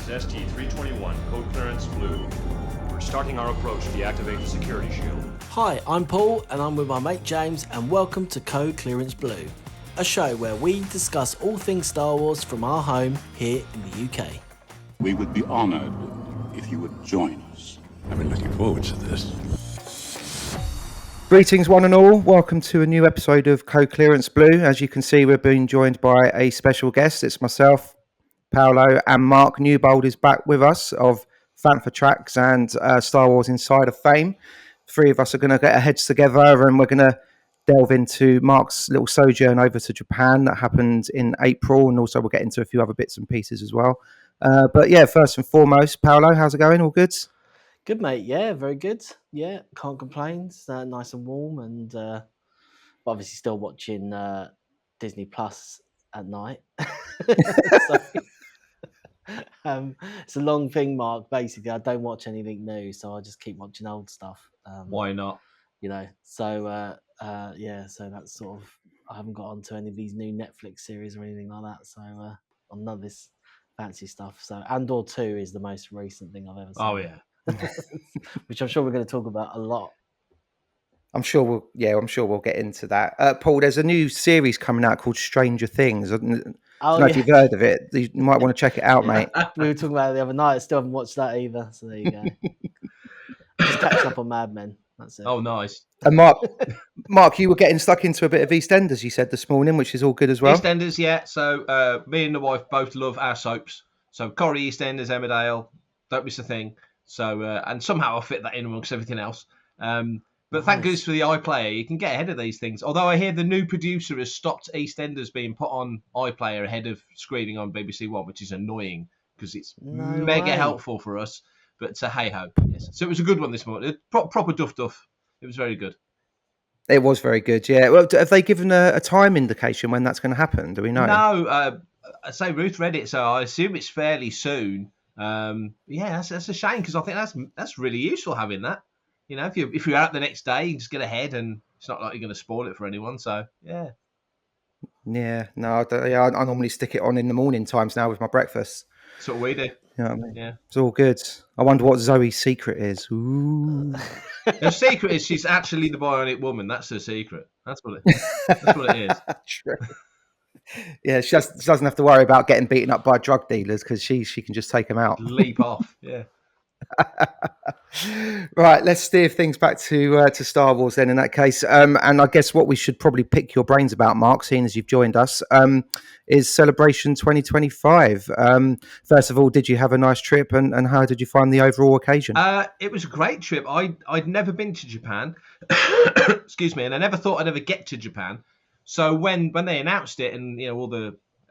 This is ST-321, code clearance blue. We're starting our approach to deactivate the security shield. Hi, I'm Paul and I'm with my mate James and welcome to Code Clearance Blue, a show where we discuss all things Star Wars from our home here in the UK. We would be honoured if you would join us. I've been looking forward to this. Greetings one and all, welcome to a new episode of Code Clearance Blue. As you can see, we're being joined by a special guest. It's myself, Paolo, and Mark Newbold is back with us of Fantha Tracks and Star Wars Insider fame. Three of us are going to get our heads together and we're going to delve into Mark's little sojourn over to Japan that happened in April, and also we'll get into a few other bits and pieces as well. But yeah, first and foremost, Paolo, how's it going? All good? Good, mate. Yeah, very good. Yeah, can't complain. It's nice and warm, and obviously still watching Disney Plus at night. So, it's a long thing, Mark. Basically, I don't watch anything new, so I just keep watching old stuff. Why not? You know, so yeah, so that's sort of, I haven't got onto any of these new Netflix series or anything like that. So on none of this fancy stuff. So Andor 2 is the most recent thing I've ever seen. Oh yeah. Which I'm sure we're going to talk about a lot. I'm sure we'll get into that. Paul, there's a new series coming out called Stranger Things. I don't know if you've heard of it. You might want to check it out, mate. We were talking about it the other night. I still haven't watched that either. So there you go. Just catch up on Mad Men. That's it. Oh, nice. And Mark, you were getting stuck into a bit of EastEnders, you said this morning, which is all good as well. EastEnders, yeah. So me and the wife both love our soaps. So Corrie, EastEnders, Emmerdale, don't miss a thing. So and somehow I fit that in amongst everything else. But thank goodness for the iPlayer, you can get ahead of these things. Although I hear the new producer has stopped EastEnders being put on iPlayer ahead of screening on BBC One, which is annoying because it's mega helpful for us. But hey ho, yes. So it was a good one this morning. Proper duff. It was very good. It was very good, yeah. Well, have they given a time indication when that's going to happen? Do we know? No, I say Ruth read it, so I assume it's fairly soon. Yeah, that's a shame because I think that's really useful having that. You know, if you're out the next day, you can just get ahead, and it's not like you're going to spoil it for anyone. So yeah. Yeah, no, I normally stick it on in the morning times now with my breakfast. That's what we do. You know what I mean? Yeah, it's all good. I wonder what Zoe's secret is. Ooh. Her secret is she's actually the bionic woman. That's her secret. That's what it is. True. Yeah, she doesn't have to worry about getting beaten up by drug dealers because she can just take them out. Leap off. Yeah. Right, let's steer things back to Star Wars then in that case. And I guess what we should probably pick your brains about, Mark, seeing as you've joined us, is Celebration 2025. First of all, did you have a nice trip and how did you find the overall occasion? It was a great trip. I'd never been to Japan. Excuse me, and I never thought I'd ever get to Japan. So when they announced it and you know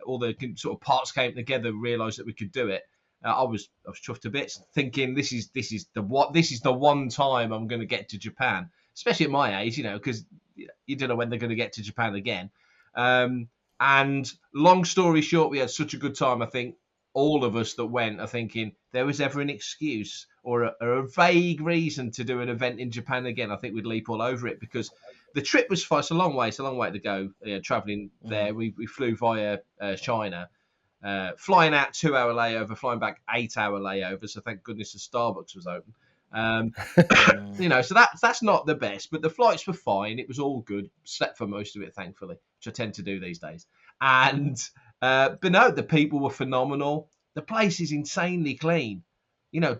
all the sort of parts came together, realised that we could do it. I was chuffed to bits, thinking this is the one time I'm going to get to Japan, especially at my age, you know, because you don't know when they're going to get to Japan again. And long story short, we had such a good time. I think all of us that went are thinking there was ever an excuse or a vague reason to do an event in Japan again, I think we'd leap all over it because the trip was far. It's a long way to go. Traveling there, we flew via China. Flying out 2-hour layover, flying back 8-hour layover. So thank goodness the Starbucks was open. You know, so that's not the best, but the flights were fine. It was all good. Slept for most of it, thankfully, which I tend to do these days. And but no, the people were phenomenal. The place is insanely clean. You know,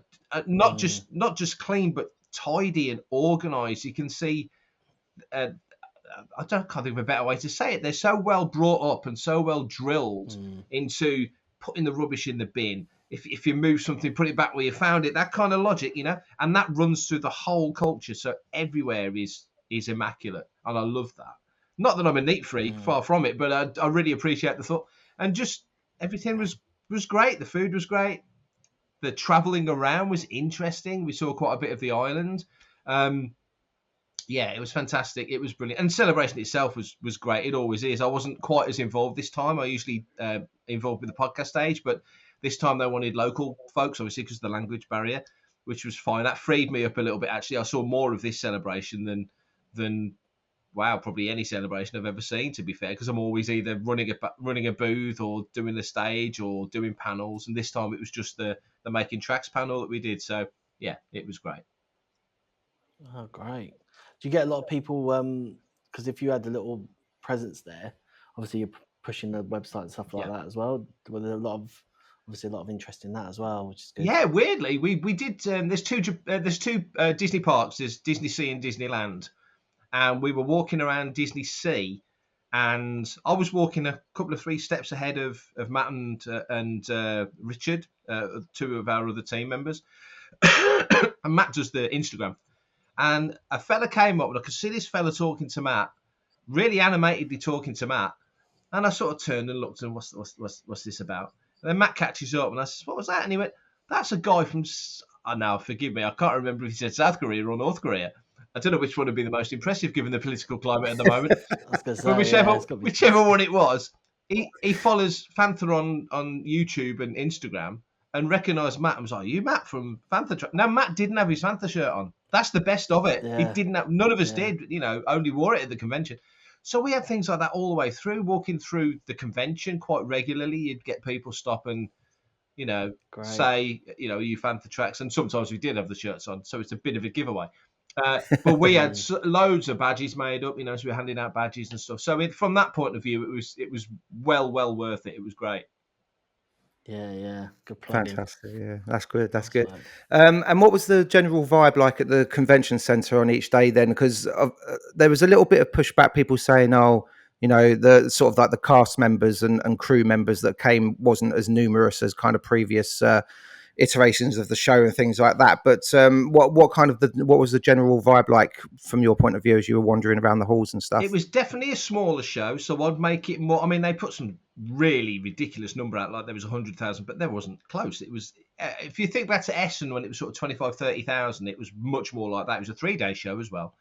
not just clean, but tidy and organised. You can see. I can't think of a better way to say it. They're so well brought up and so well drilled into putting the rubbish in the bin. If you move something, put it back where you found it. That kind of logic, you know, and that runs through the whole culture. So everywhere is immaculate, and I love that. Not that I'm a neat freak, far from it, but I really appreciate the thought. And just everything was great. The food was great. The travelling around was interesting. We saw quite a bit of the island. Yeah, it was fantastic. It was brilliant. And Celebration itself was great. It always is. I wasn't quite as involved this time. I usually involved with the podcast stage, but this time they wanted local folks, obviously, because of the language barrier, which was fine. That freed me up a little bit, actually. I saw more of this celebration than wow, probably any celebration I've ever seen, to be fair, because I'm always either running a booth or doing the stage or doing panels. And this time it was just the Making Tracks panel that we did. So yeah, it was great. Oh, great. Do you get a lot of people? Because if you had a little presence there, obviously you're pushing the website and stuff like that as well. Were there obviously a lot of interest in that as well, which is good. Yeah, weirdly, we did. There's two Disney parks. There's Disney Sea and Disneyland, and we were walking around Disney Sea, and I was walking a couple of 3 steps ahead of Matt and Richard, 2 of our other team members, and Matt does the Instagram. And a fella came up, and I could see this fella talking to Matt, really animatedly talking to Matt. And I sort of turned and looked, and what's this about? And then Matt catches up, and I said, "What was that?" And he went, "That's a guy from." Now, forgive me, I can't remember if he said South Korea or North Korea. I don't know which one would be the most impressive given the political climate at the moment. But whichever one it was, he follows Fantha on YouTube and Instagram, and recognised Matt and was like, "Are you Matt from Fantha Tracks?" Now, Matt didn't have his Fantha shirt on. That's the best of it. Yeah. He didn't have, none of us did, only wore it at the convention. So we had things like that all the way through, walking through the convention quite regularly. You'd get people stop and, say, are you Fantha Tracks? And sometimes we did have the shirts on. So it's a bit of a giveaway. But we had loads of badges made up, so we were handing out badges and stuff. So from that point of view, it was well worth it. It was great. Yeah, good plug. Fantastic. Yeah, that's good. That's good. And what was the general vibe like at the convention centre on each day then? Because there was a little bit of pushback, people saying, "Oh, the sort of like the cast members and crew members that came wasn't as numerous as kind of previous iterations of the show and things like that." But what was the general vibe like from your point of view as you were wandering around the halls and stuff? It was definitely a smaller show, so I'd make it more. I mean, they put some really ridiculous number out, like there was 100,000, but there wasn't close. It was, if you think back to Essen when it was sort of 25, 30,000, it was much more like that. It was a 3-day show as well.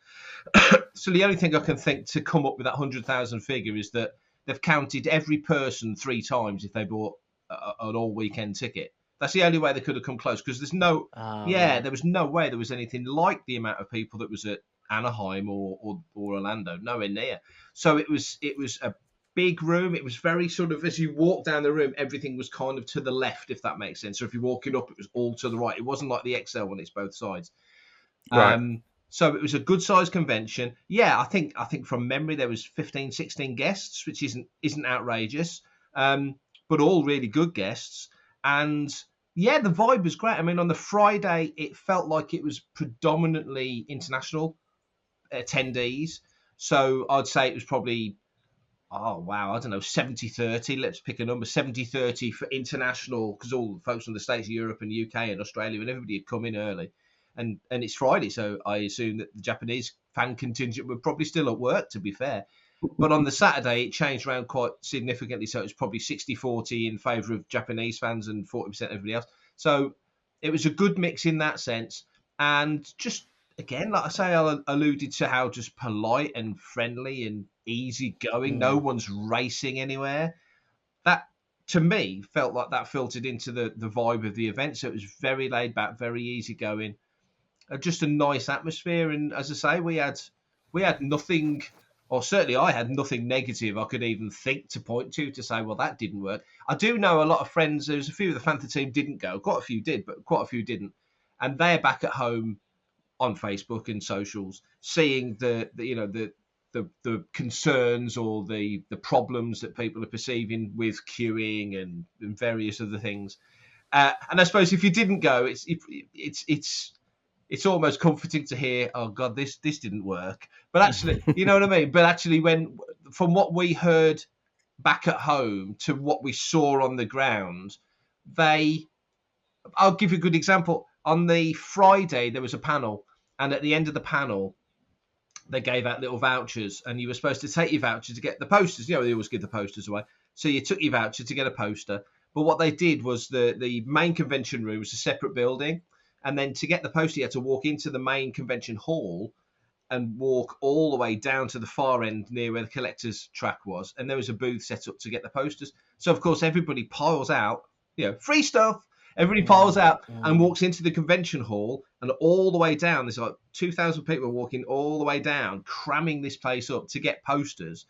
So the only thing I can think to come up with that 100,000 figure is that they've counted every person 3 times if they bought an all weekend ticket. That's the only way they could have come close, because there's there was no way there was anything like the amount of people that was at Anaheim or Orlando, nowhere near. So it was a big room. It was very sort of, as you walk down the room, everything was kind of to the left, if that makes sense. So if you're walking up, it was all to the right. It wasn't like the XL when it's both sides. Right. So it was a good sized convention. Yeah, I think from memory there was 15, 16 guests, which isn't outrageous, but all really good guests. And yeah, the vibe was great. I mean, on the Friday, it felt like it was predominantly international attendees. So I'd say it was probably, I don't know, 70-30. Let's pick a number, 70-30 for international, because all the folks from the States, Europe and UK and Australia and everybody had come in early. And it's Friday, so I assume that the Japanese fan contingent were probably still at work, to be fair. But on the Saturday, it changed around quite significantly. So it was probably 60-40 in favour of Japanese fans and 40% everybody else. So it was a good mix in that sense. And just, again, like I say, I alluded to how just polite and friendly and easygoing. No one's racing anywhere. That, to me, felt like that filtered into the vibe of the event. So it was very laid back, very easygoing. Just a nice atmosphere. And as I say, we had nothing... or certainly I had nothing negative I could even think to point to say, well, that didn't work. I do know a lot of friends, there's a few of the Fantha team didn't go. Quite a few did, but quite a few didn't. And they're back at home on Facebook and socials, seeing the concerns or the problems that people are perceiving with queuing and various other things. And I suppose if you didn't go, it's almost comforting to hear, oh God, this didn't work. But actually, you know what I mean? But actually, from what we heard back at home to what we saw on the ground, I'll give you a good example. On the Friday, there was a panel, and at the end of the panel, they gave out little vouchers, and you were supposed to take your voucher to get the posters. They always give the posters away. So you took your voucher to get a poster. But what they did was the main convention room was a separate building. And then to get the poster, you had to walk into the main convention hall and walk all the way down to the far end near where the collector's track was. And there was a booth set up to get the posters. So, of course, everybody piles out, free stuff. Everybody piles out and walks into the convention hall, and all the way down, there's like 2,000 people walking all the way down, cramming this place up to get posters.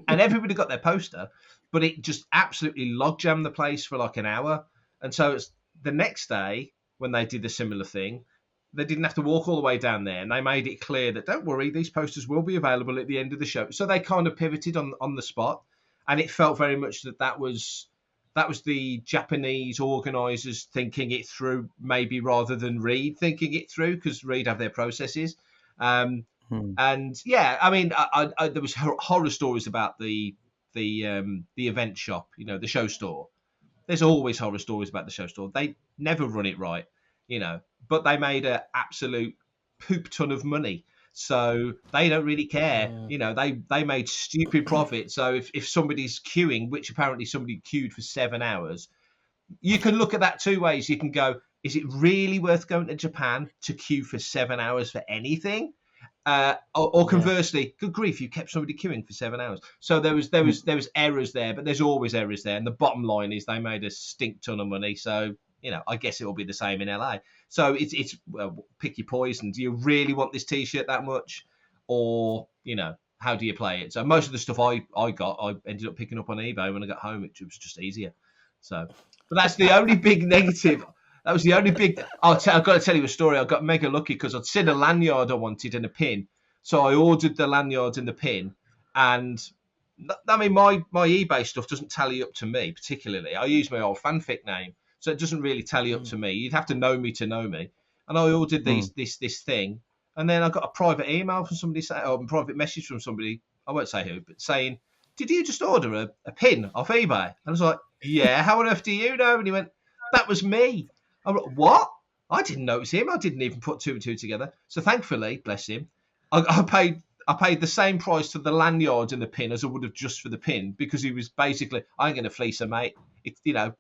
And everybody got their poster, but it just absolutely logjammed the place for like an hour. And so it's the next day when they did a similar thing, they didn't have to walk all the way down there, and they made it clear that don't worry, these posters will be available at the end of the show. So they kind of pivoted on the spot, and it felt very much that was the Japanese organisers thinking it through, maybe rather than Reed thinking it through, because Reed have their processes. And yeah, I mean, I there was horror stories about the event shop, you know, the show store. There's always horror stories about the show store. They never run it right, you know, but they made an absolute poop ton of money. So they don't really care. You know, they made stupid profit. So if somebody's queuing, which apparently somebody queued for 7 hours, you can look at that two ways. You can go, is it really worth going to Japan to queue for 7 hours for anything? Or conversely, good grief, you kept somebody queuing for 7 hours. So there was errors there, but there's always errors there. And the bottom line is they made a stink ton of money. So, you know, I guess it will be the same in LA. So it's well, pick your poison. Do you really want this T-shirt that much, or you know, how do you play it? So most of the stuff I got, I ended up picking up on eBay when I got home, which was just easier. So, but that's the only big negative. That was the only big. I've got to tell you a story. I got mega lucky because I'd seen a lanyard I wanted and a pin, so I ordered the lanyard and the pin. And I mean, my eBay stuff doesn't tally up to me particularly. I use my old fanfic name, so it doesn't really tally up to me. You'd have to know me to know me. And I ordered this thing, and then I got a private email from somebody saying, or a private message from somebody, I won't say who, but saying, "Did you just order a pin off eBay?" And I was like, "Yeah. How on earth do you know?" And he went, "That was me." I'm like, "What? I didn't notice him. I didn't even put two and two together." So thankfully, bless him, I paid the same price for the lanyard and the pin as I would have just for the pin, because he was basically, I ain't going to fleece a mate. It's, you know.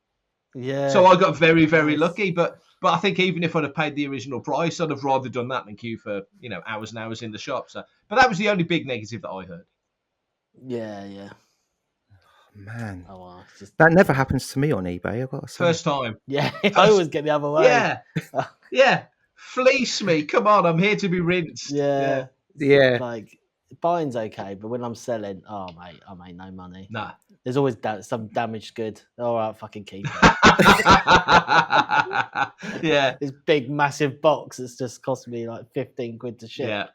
Yeah. So I got very, very lucky. But I think even if I'd have paid the original price, I'd have rather done that than queue for, you know, hours and hours in the shop. So, but that was the only big negative that I heard. Yeah. Man, Oh, well, that never happens to me on eBay. I've got to say. First time. Yeah, I always get the other way. Yeah. Fleece me. Come on, I'm here to be rinsed. Yeah. Like buying's okay, but when I'm selling, oh mate, I make no money. Nah. There's always some damaged good. All right, fucking keep it. Yeah. This big massive box that's just cost me like 15 quid to ship. Yeah.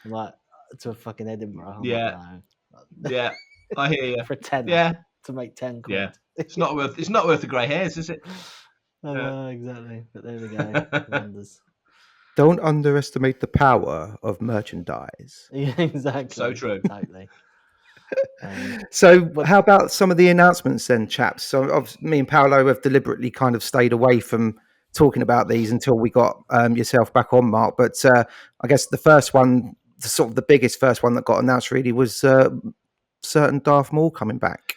I'm like, to a fucking Edinburgh. I'm Yeah. like, no. Yeah. I hear you. For 10. Yeah. To make 10 quid. Yeah. It's not worth the grey hairs, is it? Exactly. But there we go. Wonders. Don't underestimate the power of merchandise. Yeah, exactly. So true. Totally. So how about some of the announcements then, chaps? So me and Paolo have deliberately kind of stayed away from talking about these until we got yourself back on, Mark. But I guess the first one, sort of the biggest first one that got announced really was certain Darth Maul coming back.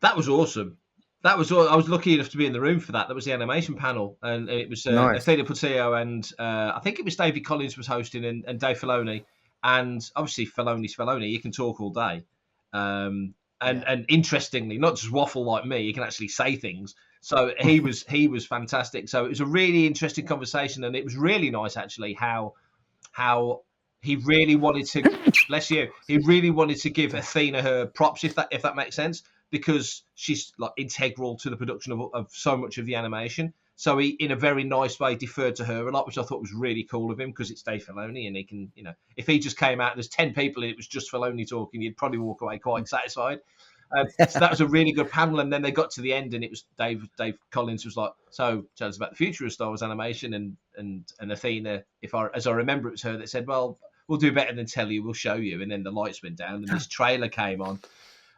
That was awesome. I was lucky enough to be in the room for that. That was the animation panel, and it was Nice. Athena Puccio and I think it was David Collins was hosting, and Dave Filoni. And obviously Filoni's Filoni. He can talk all day. And interestingly, not just waffle like me, he can actually say things. So he was fantastic. So it was a really interesting conversation, and it was really nice actually how he really wanted to bless you. He really wanted to give Athena her props, if that makes sense, because she's like integral to the production of so much of the animation. So he, in a very nice way, deferred to her a lot, which I thought was really cool of him, because it's Dave Filoni, and he can, you know, if he just came out and there's 10 people and it was just Filoni talking, you'd probably walk away quite satisfied. So that was a really good panel. And then they got to the end, and it was Dave Collins was like, "So tell us about the future of Star Wars animation." And Athena, as I remember, it was her that said, "Well, we'll do better than tell you, we'll show you." And then the lights went down, and this trailer came on.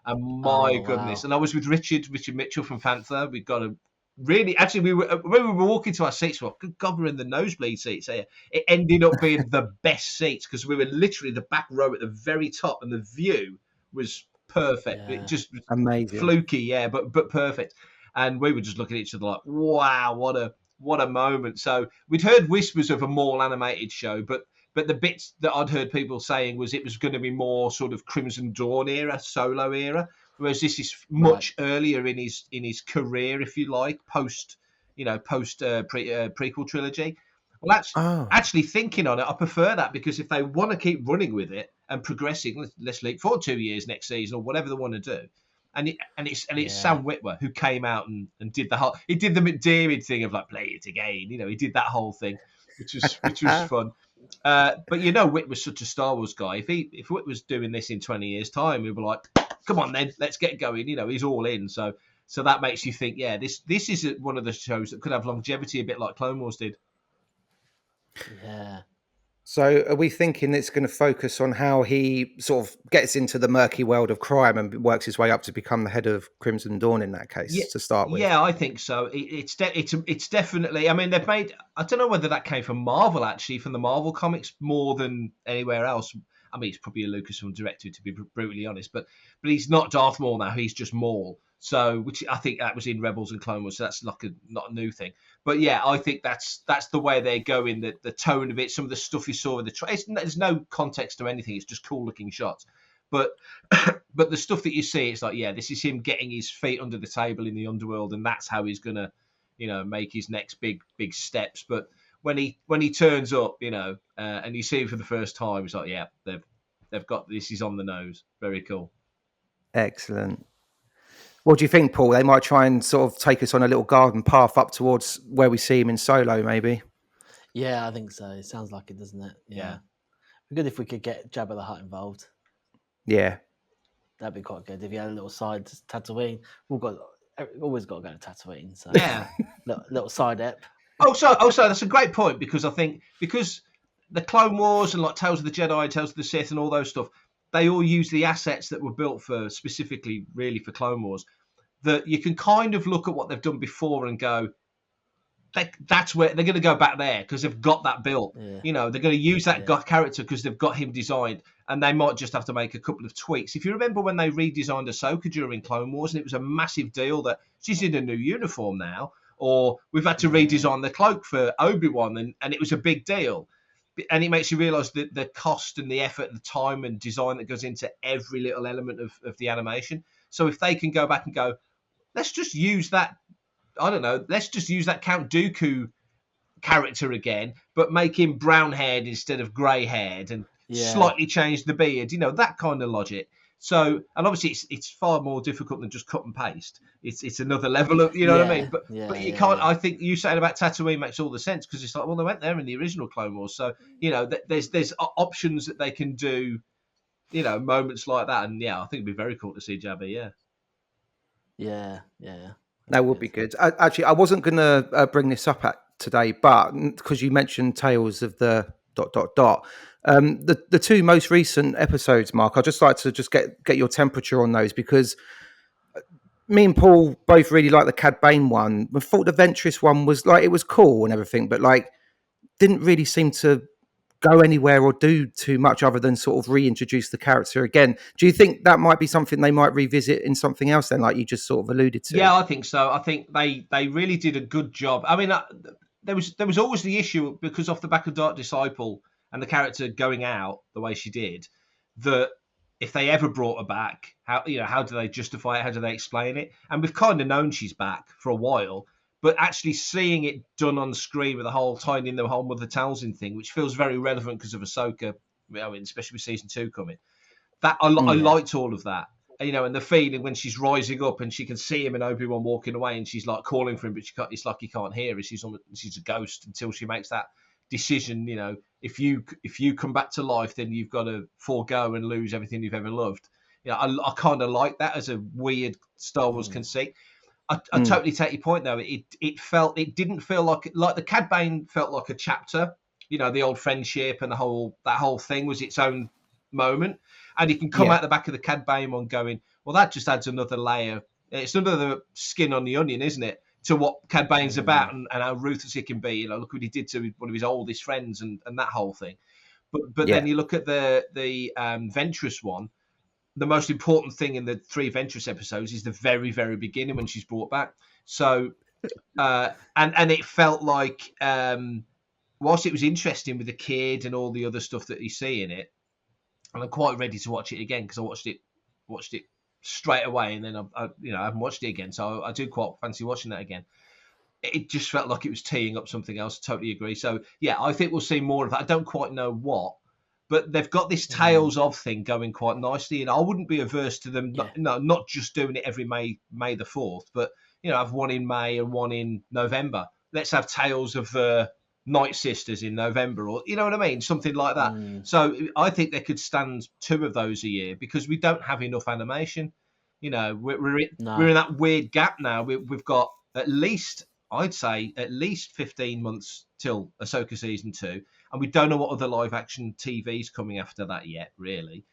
And my goodness. Wow. And I was with Richard Mitchell from Fantha. We got a really, actually, when we were walking to our seats, well, good God, we're in the nosebleed seats here. It ended up being the best seats, because we were literally the back row at the very top, and the view was perfect. Yeah. It just amazing, fluky, but perfect. And we were just looking at each other like, wow, what a moment. So we'd heard whispers of a Maul animated show, but the bits that I'd heard people saying was it was going to be more sort of Crimson Dawn era, Solo era, whereas this is much earlier in his career, if you like, post post prequel trilogy. Well, Oh. actually thinking on it, I prefer that, because if they want to keep running with it and progressing, let's leap forward 2 years next season or whatever they want to do. And it's Sam Witwer who came out and did he did the McDavid thing of like, play it again. He did that whole thing, which was fun. But Witwer's such a Star Wars guy. If Wit was doing this in 20 years' time, we'd be like, come on then, let's get going. He's all in. So that makes you think, yeah, this is one of the shows that could have longevity, a bit like Clone Wars did. Yeah. So are we thinking it's going to focus on how he sort of gets into the murky world of crime and works his way up to become the head of Crimson Dawn in that case, to start with? Yeah, I think so. It's definitely. I mean, they've made. I don't know whether that came from Marvel, actually, from the Marvel comics more than anywhere else. I mean, it's probably a Lucasfilm director, to be brutally honest, but he's not Darth Maul now. He's just Maul. So, which I think that was in Rebels and Clone Wars. So that's not a new thing. But yeah, I think that's the way they're going. The tone of it, some of the stuff you saw in there's no context to anything. It's just cool looking shots. But the stuff that you see, it's like, yeah, this is him getting his feet under the table in the underworld, and that's how he's gonna, make his next big steps. But when he turns up, and you see him for the first time, it's like, yeah, they've got this. Is on the nose. Very cool. Excellent. What do you think, Paul? They might try and sort of take us on a little garden path up towards where we see him in Solo, maybe. Yeah, I think so. It sounds like it, doesn't it? Yeah. It'd be good if we could get Jabba the Hutt involved. Yeah. That'd be quite good. If you had a little side to Tatooine, always got to go to Tatooine. So Yeah. little side ep. Also, that's a great point, because I think because the Clone Wars and like Tales of the Jedi, Tales of the Sith, and all those stuff, they all use the assets that were built for specifically, really, for Clone Wars. That you can kind of look at what they've done before and go, that's where they're going to go back there, because they've got that built. Yeah. They're going to use that character because they've got him designed, and they might just have to make a couple of tweaks. If you remember when they redesigned Ahsoka during Clone Wars, and it was a massive deal that she's in a new uniform now, or we've had to redesign the cloak for Obi-Wan, and it was a big deal. And it makes you realise that the cost and the effort, the time and design that goes into every little element of the animation. So if they can go back and go, let's just use that, I don't know, let's just use that Count Dooku character again, but make him brown-haired instead of grey-haired, and slightly change the beard, that kind of logic. So, and obviously it's far more difficult than just cut and paste. It's another level of, what I mean? But you can't, I think you saying about Tatooine makes all the sense, because it's like, well, they went there in the original Clone Wars. So, there's options that they can do, moments like that. And I think it'd be very cool to see Jabba, Yeah. That would be good. Actually, I wasn't going to bring this up today, but because you mentioned Tales of the ... The two most recent episodes, Mark, I'd just like to get your temperature on those, because me and Paul both really like the Cad Bane one. I thought the Ventress one was like, it was cool and everything, but like didn't really seem to go anywhere or do too much other than sort of reintroduce the character again. Do you think that might be something they might revisit in something else then, like you just sort of alluded to? Yeah, I think so. I think they really did a good job. I mean, there was always the issue, because off the back of Dark Disciple and the character going out the way she did, that if they ever brought her back, how do they justify it? How do they explain it? And we've kind of known she's back for a while, but actually seeing it done on screen with tying in the whole Mother Talzin thing, which feels very relevant because of Ahsoka, especially with season 2 coming. That I liked all of that. And the feeling when she's rising up and she can see him and Obi-Wan walking away, and she's like calling for him, but it's like he can't hear her. She's a ghost until she makes that decision. If you come back to life, then you've got to forego and lose everything you've ever loved. I kind of like that as a weird Star Wars conceit. I totally take your point though. It didn't feel like the Cad Bane felt like a chapter. The old friendship and that whole thing was its own moment. And you can come out the back of the Cad Bane one going, well, that just adds another layer. It's another skin on the onion, isn't it, to what Cad Bane's about and how ruthless he can be. Look what he did to one of his oldest friends and that whole thing. But then you look at the Ventress one. The most important thing in the 3 Ventress episodes is the very, very beginning when she's brought back. So, and it felt like, whilst it was interesting with the kid and all the other stuff that you see in it, and I'm quite ready to watch it again because I watched it straight away, and then I haven't watched it again, so I do quite fancy watching that again. it just felt like it was teeing up something else. Totally agree. So yeah, I think we'll see more of that. I don't quite know what, but they've got this Tales of thing going quite nicely, and I wouldn't be averse to them. Not just doing it every May the 4th, but have one in May and one in November. Let's have Tales of the Night Sisters in November, or you know what I mean, something like that. So I think they could stand 2 of those a year because we don't have enough animation. We're in that weird gap now. We've got at least, I'd say, at least 15 months till Ahsoka season 2, and we don't know what other live action TV's coming after that yet. Really,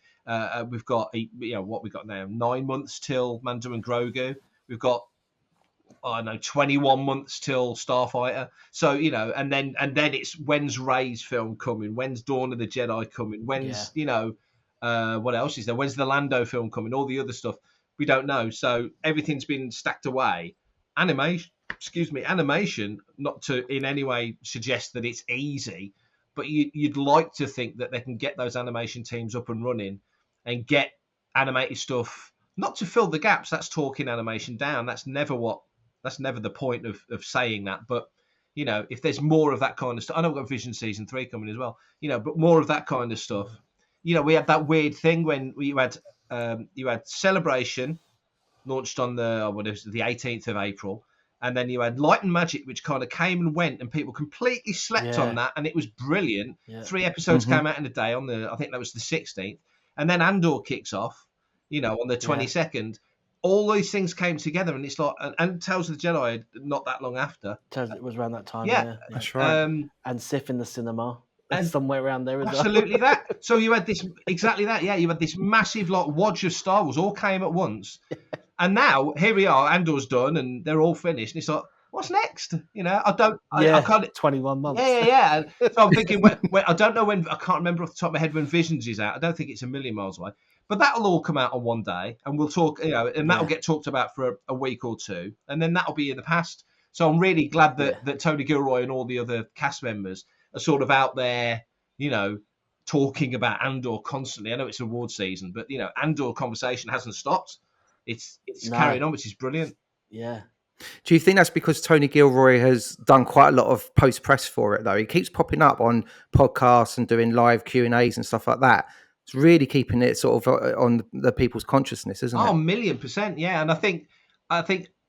we've got what we got now, 9 months till Mando and Grogu. We've got 21 months till Starfighter. So and then it's when's Rey's film coming? When's Dawn of the Jedi coming? When's what else is there? When's the Lando film coming? All the other stuff we don't know. So everything's been stacked away. Animation, not to in any way suggest that it's easy, but you'd like to think that they can get those animation teams up and running and get animated stuff, not to fill the gaps. That's talking animation down. That's never the point of saying that. But if there's more of that kind of stuff, I know we've got Vision season 3 coming as well. But more of that kind of stuff. We had that weird thing when you had Celebration launched on the 18th of April, and then you had Light and Magic, which kind of came and went, and people completely slept on that, and it was brilliant. 3 episodes came out in a day on I think that was the 16th, and then Andor kicks off, on the 22nd. All these things came together, and it's like, and Tales of the Jedi not that long after. It was around that time. Yeah. That's right. And Sif in the cinema. And somewhere around there as well. Absolutely that. So you had this, exactly that. Yeah, you had this massive wodge of Star Wars all came at once. And now here we are, Andor's done and they're all finished. And it's like, what's next? I can't. 21 months. Yeah. So I'm thinking, when I don't know when, I can't remember off the top of my head when Visions is out. I don't think it's a million miles away. But that'll all come out on one day, and we'll talk, and that'll get talked about for a week or two, and then that'll be in the past. So I'm really glad that Tony Gilroy and all the other cast members are sort of out there, talking about Andor constantly. I know it's award season, but Andor conversation hasn't stopped. It's carrying on, which is brilliant. Yeah. Do you think that's because Tony Gilroy has done quite a lot of post press for it though? He keeps popping up on podcasts and doing live Q&As and stuff like that. It's really keeping it sort of on the people's consciousness, isn't it? Oh, 1,000,000%, yeah. And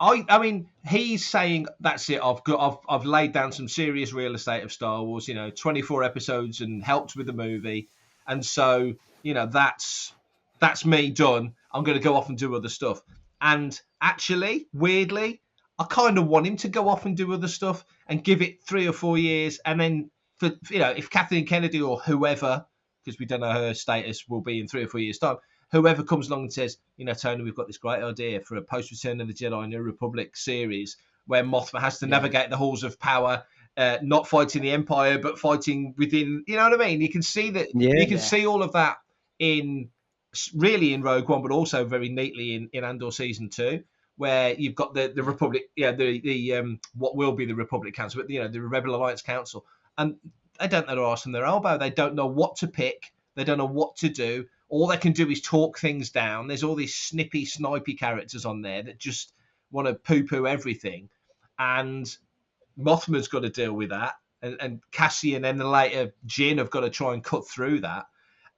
I mean, he's saying that's it. I've laid down some serious real estate of Star Wars. 24 episodes and helped with the movie, and so that's me done. I'm going to go off and do other stuff. And actually, weirdly, I kind of want him to go off and do other stuff and give it 3 or 4 years, and then if Kathleen Kennedy or whoever, because we don't know her status, will be in 3 or 4 years' time. Whoever comes along and says, Tony, we've got this great idea for a post-Return of the Jedi New Republic series where Mothma has to navigate the halls of power, not fighting the Empire, but fighting within, you know what I mean? You can see that. You can see all of that in Rogue One, but also very neatly in Andor season 2, where you've got the Republic, the what will be the Republic Council, but the Rebel Alliance Council, and they don't know their arse from their elbow. They don't know what to pick. They don't know what to do. All they can do is talk things down. There's all these snippy, snipey characters on there that just want to poo-poo everything. And Mothma's got to deal with that. And Cassian and then later Jyn have got to try and cut through that.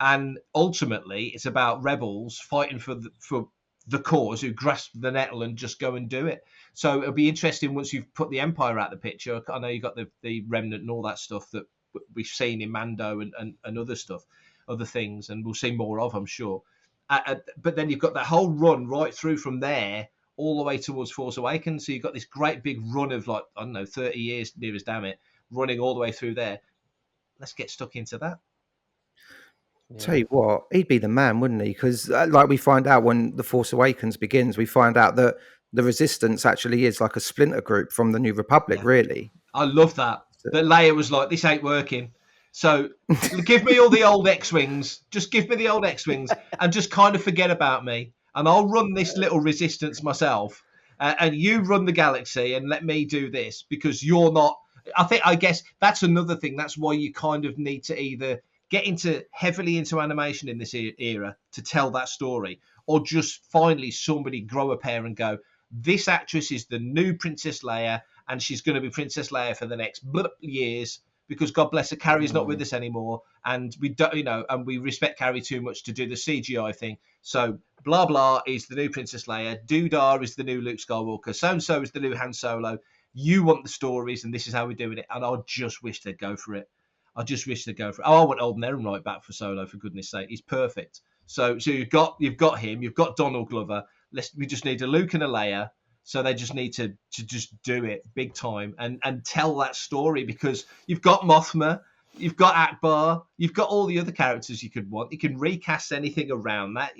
And ultimately, it's about rebels fighting for the cause who grasp the nettle and just go and do it. So it'll be interesting once you've put the Empire out of the picture. I know you've got the Remnant and all that stuff that we've seen in Mando and other stuff, other things, and we'll see more of, I'm sure. But then you've got that whole run right through from there all the way towards Force Awakens. So you've got this great big run of 30 years, near as damn it, running all the way through there. Let's get stuck into that. Yeah. Tell you what, he'd be the man, wouldn't he? Because like we find out when The Force Awakens begins, we find out that the Resistance actually is like a splinter group from the New Republic, really. I love that. That Leia was like, this ain't working. So give me all the old X-Wings. Just give me the old X-Wings and just kind of forget about me. And I'll run this little Resistance myself. And you run the galaxy and let me do this because you're not... I guess that's another thing. That's why you kind of need to either get heavily into animation in this era to tell that story, or just finally somebody grow a pair and go, this actress is the new Princess Leia, and she's going to be Princess Leia for the next years, because God bless her, Carrie's not with us anymore, and we don't, and we respect Carrie too much to do the CGI thing. So blah blah is the new Princess Leia, Doodah is the new Luke Skywalker, so and so is the new Han Solo. You want the stories, and this is how we're doing it. And I just wish they'd go for it. Oh, I want Alden Ehrenreich back for Solo, for goodness sake. He's perfect. So you've got him, you've got Donald Glover. We just need a Luke and a Leia. So they just need to just do it big time and tell that story, because you've got Mothma, you've got Akbar, you've got all the other characters you could want. You can recast anything around that.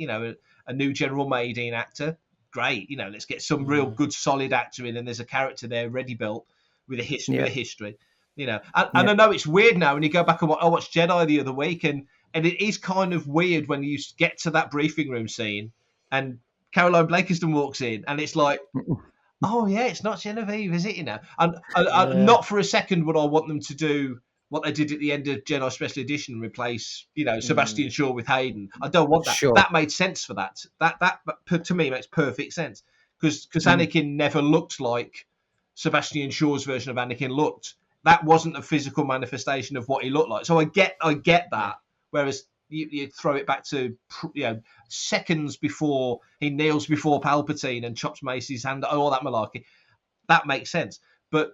A new General Maydean actor. Great, let's get some real good solid actor in, and there's a character there ready built with a history. And I know it's weird now when you go back and I watched Jedi the other week, and it is kind of weird when you get to that briefing room scene and Caroline Blakiston walks in, and it's like, oh yeah, it's not Genevieve, is it? And not for a second would I want them to do what they did at the end of Jedi Special Edition and replace, Sebastian Shaw with Hayden. I don't want that. Sure. That made sense for that. That to me makes perfect sense, because Anakin never looked like Sebastian Shaw's version of Anakin looked. That wasn't a physical manifestation of what he looked like. So I get that. Whereas you throw it back to seconds before he kneels before Palpatine and chops Mace's hand, all that malarkey, that makes sense. But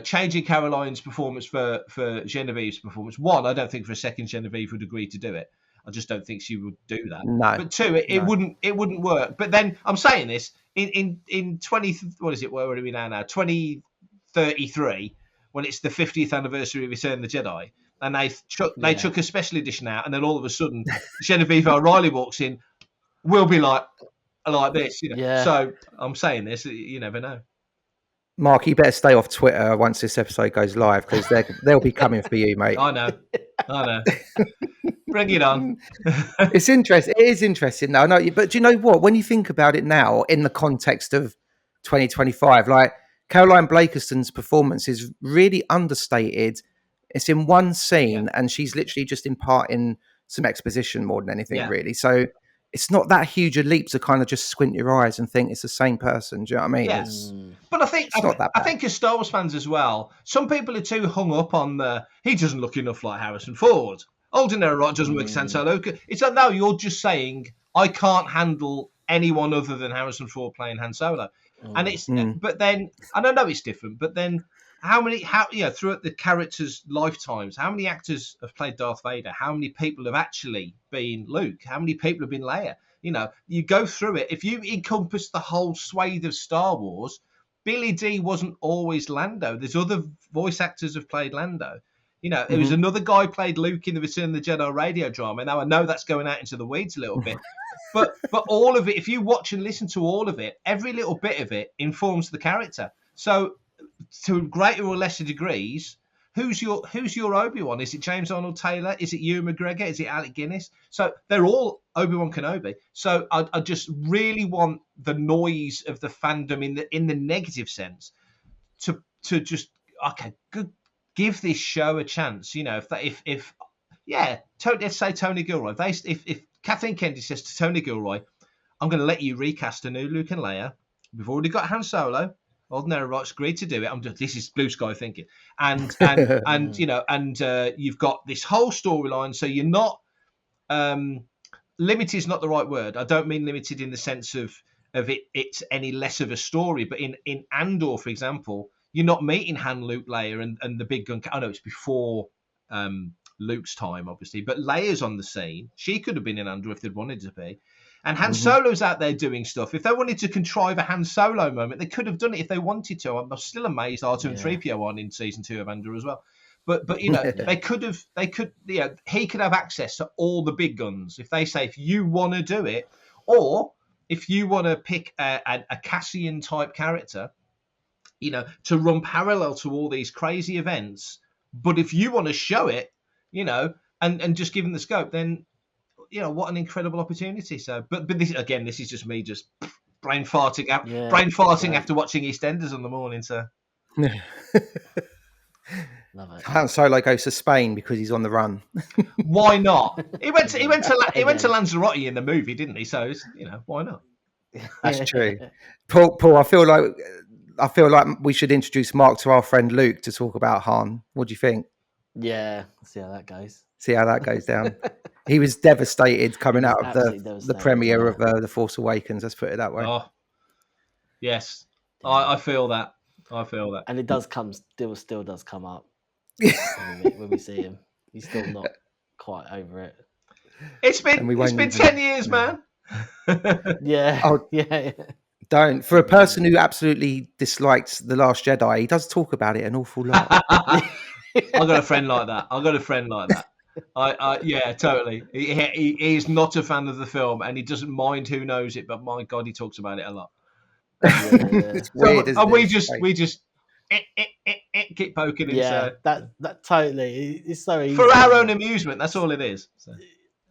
changing Caroline's performance for Genevieve's performance, one, I don't think for a second Genevieve would agree to do it. I just don't think she would do that. No. But two, it wouldn't work. But then I'm saying this in 20, what is it? Where are we now? 2033, when it's the 50th anniversary of Return of the Jedi, and they took a special edition out, and then all of a sudden Genevieve O'Reilly walks in, we'll be like this, So I'm saying this, you never know. Mark, you better stay off Twitter once this episode goes live, because they'll be coming for you, mate. I know. Bring it on. It's interesting. It is interesting, though. I know, but do you know what? When you think about it now, in the context of 2025, like Caroline Blakiston's performance is really understated. It's in one scene, and she's literally just imparting some exposition more than anything, really. So it's not that huge a leap to kind of just squint your eyes and think it's the same person. Do you know what I mean? Yes. But I think as Star Wars fans as well, some people are too hung up on he doesn't look enough like Harrison Ford. Alden Ehrenreich doesn't look like Han Solo. It's like, no, you're just saying I can't handle anyone other than Harrison Ford playing Han Solo. And it's, but then, and I know it's different, but then throughout the characters' lifetimes, how many actors have played Darth Vader? How many people have actually been Luke? How many people have been Leia? You go through it. If you encompass the whole swathe of Star Wars, Billy Dee wasn't always Lando. There's other voice actors have played Lando. It was another guy played Luke in the Return of the Jedi radio drama. Now I know that's going out into the weeds a little bit, but all of it, if you watch and listen to all of it, every little bit of it informs the character. So to greater or lesser degrees, who's your Obi-Wan? Is it James Arnold Taylor? Is it Ewan McGregor? Is it Alec Guinness? So they're all Obi-Wan Kenobi. So I just really want the noise of the fandom in the negative sense to just give this show a chance. Let's say Tony Gilroy. If Kathleen Kennedy says to Tony Gilroy, I'm going to let you recast a new Luke and Leia. We've already got Han Solo. Alden Ehrenreich's agreed to do it. This is blue sky thinking, and you've got this whole storyline. So you're not limited is not the right word. I don't mean limited in the sense of it's any less of a story, but in Andor, for example, you're not meeting Han, Luke, Leia, and the big gun. I know it's before Luke's time, obviously, but Leia's on the scene. She could have been in Andor if they'd wanted to be. And Han Solo's out there doing stuff. If they wanted to contrive a Han Solo moment, they could have done it if they wanted to. I'm still amazed R2 and 3PO on in season 2 of Andor as well. But they could he could have access to all the big guns if they say, if you want to do it, or if you want to pick a Cassian type character, to run parallel to all these crazy events. But if you want to show it, and just give them the scope, then what an incredible opportunity. So, but this is just me just brain farting after watching EastEnders on the morning. So, love it. Han Solo goes to Spain because he's on the run. Why not? He went to Lanzarote in the movie, didn't he? So, why not? That's true. Paul, I feel like we should introduce Mark to our friend Luke to talk about Han. What do you think? Yeah, see how that goes. See how that goes down. He was devastated coming He was out of absolutely the devastated, premiere yeah. of The Force Awakens. Let's put it that way. Oh, yes, Yeah. I feel that. And it does still does come up when we see him. He's still not quite over it. It's And we been won't 10 years, man. Yeah. Oh. Yeah. Don't. For a person who absolutely disliked The Last Jedi, he does talk about it an awful lot. I've got a friend like that. Yeah, totally. He is not a fan of the film, and he doesn't mind who knows it. But my God, he talks about it a lot. It's weird, isn't and it? we just keep poking him. Yeah, So. that totally. It's so easy. For our own amusement, that's all it is. So.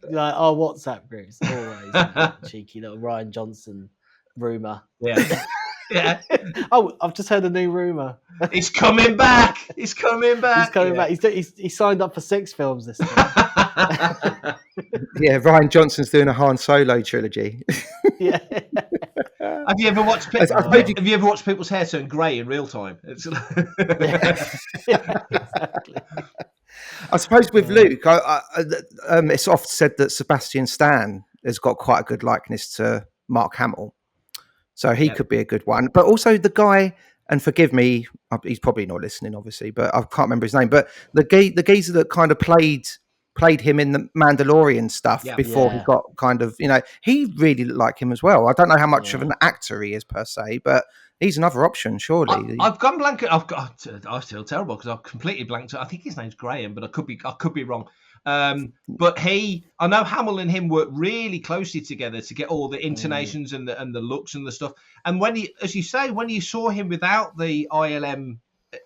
Like our WhatsApp groups, always cheeky little Ryan Johnson rumor. Yeah. Yeah. Oh, I've just heard a new rumor. He's coming back. He's coming back. He signed up for 6 films this time. Yeah, Ryan Johnson's doing a Han Solo trilogy. Yeah. Have you ever watched? Have you ever watched people's hair turn grey in real time? Yeah, exactly. I suppose with Luke, it's often said that Sebastian Stan has got quite a good likeness to Mark Hamill, so he could be a good one. But also the guy, and forgive me, he's probably not listening, obviously, but I can't remember his name. But the geezer that kind of played him in the Mandalorian stuff before he got kind of, he really looked like him as well. I don't know how much of an actor he is per se, but he's another option, surely. I've gone blank. I feel terrible because I've completely blanked. I think his name's Graham, but I could be wrong. But I know Hamill and him worked really closely together to get all the intonations and the looks and the stuff. And when as you say, when you saw him without the ILM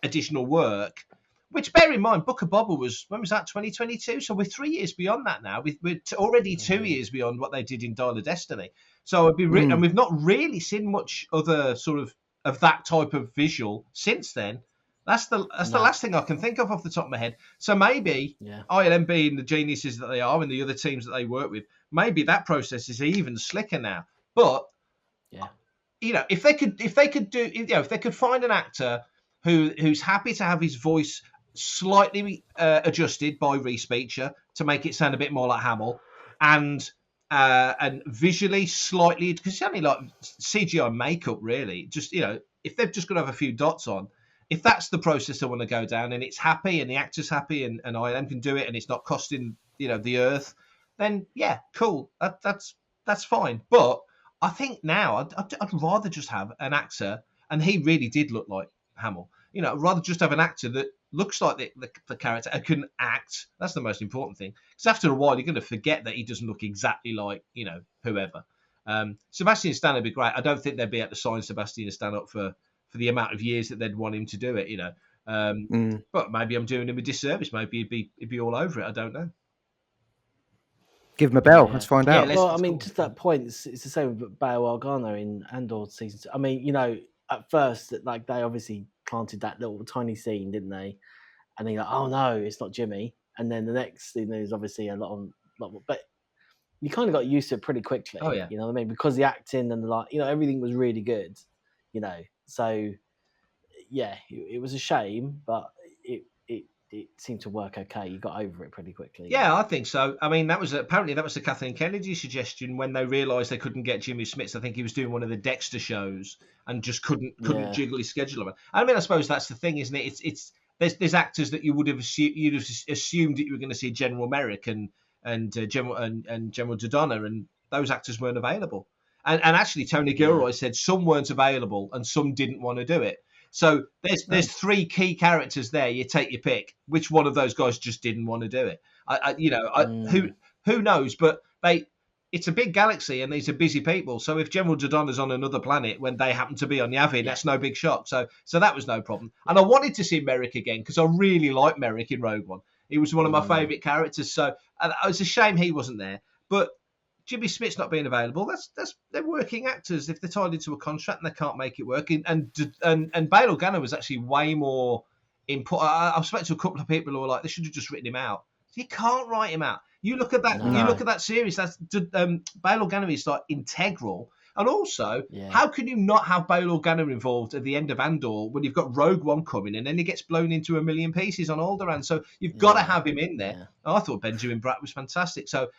additional work, which bear in mind, Book of Boba when was that? 2022. So we're 3 years beyond that now. We're already 2 years beyond what they did in Dial of Destiny. So it'd be and we've not really seen much other sort of that type of visual since then. That's the last thing I can think of off the top of my head. So maybe ILM being the geniuses that they are and the other teams that they work with, maybe that process is even slicker now. But if they could find an actor who's happy to have his voice slightly adjusted by Reese Beecher to make it sound a bit more like Hamill, and visually slightly, because it's only like CGI makeup really. Just if they've just got to have a few dots on, if that's the process they want to go down, and it's happy and the actor's happy and ILM can do it and it's not costing the earth, then cool, that's fine. But I think now I'd rather just have an actor, and he really did look like Hamill. I'd rather just have an actor that looks like the character and can act. That's the most important thing. Because after a while, you're going to forget that he doesn't look exactly like, whoever. Sebastian Stan would be great. I don't think they'd be able to sign Sebastian Stan up for the amount of years that they'd want him to do it, But maybe I'm doing him a disservice. Maybe he'd be all over it. I don't know. Give him a bell. Let's find out. Well, I mean, just that point, it's the same with Bail Organa in Andor season 2. I mean, at first, like they obviously planted that little tiny scene, didn't they? And they're like, oh no, it's not Jimmy. And then the next thing is obviously a lot more, but you kind of got used to it pretty quickly. Oh yeah, you know what I mean? Because the acting and everything was really good. So yeah, it was a shame, but it seemed to work okay. You got over it pretty quickly. Yeah, I think so. I mean, that was the Kathleen Kennedy suggestion when they realised they couldn't get Jimmy Smits. I think he was doing one of the Dexter shows and just couldn't jiggle his schedule. I mean, I suppose that's the thing, isn't it? It's there's actors that you'd have assumed that you were going to see General Merrick and General Dodonna, and those actors weren't available. And actually, Tony Gilroy said some weren't available and some didn't want to do it. So there's 3 key characters there. You take your pick. Which one of those guys just didn't want to do it? Who knows? But it's a big galaxy and these are busy people. So if General Dodonna's on another planet when they happen to be on Yavin, that's no big shock. So that was no problem. And I wanted to see Merrick again because I really liked Merrick in Rogue One. He was one of my favourite characters. So it was a shame he wasn't there. But Jimmy Smits not being available, they're working actors. If they're tied into a contract and they can't make it work, and Bail Organa was actually way more input. I've spoken to a couple of people who were like, they should have just written him out. You can't write him out. You look at that. No. You look at that series. That's Bail Organa is like integral. And also, Yeah. how can you not have Bail Organa involved at the end of Andor when you've got Rogue One coming and then he gets blown into a million pieces on Alderaan? So you've got to have him in there. Yeah. I thought Benjamin Bratt was fantastic. So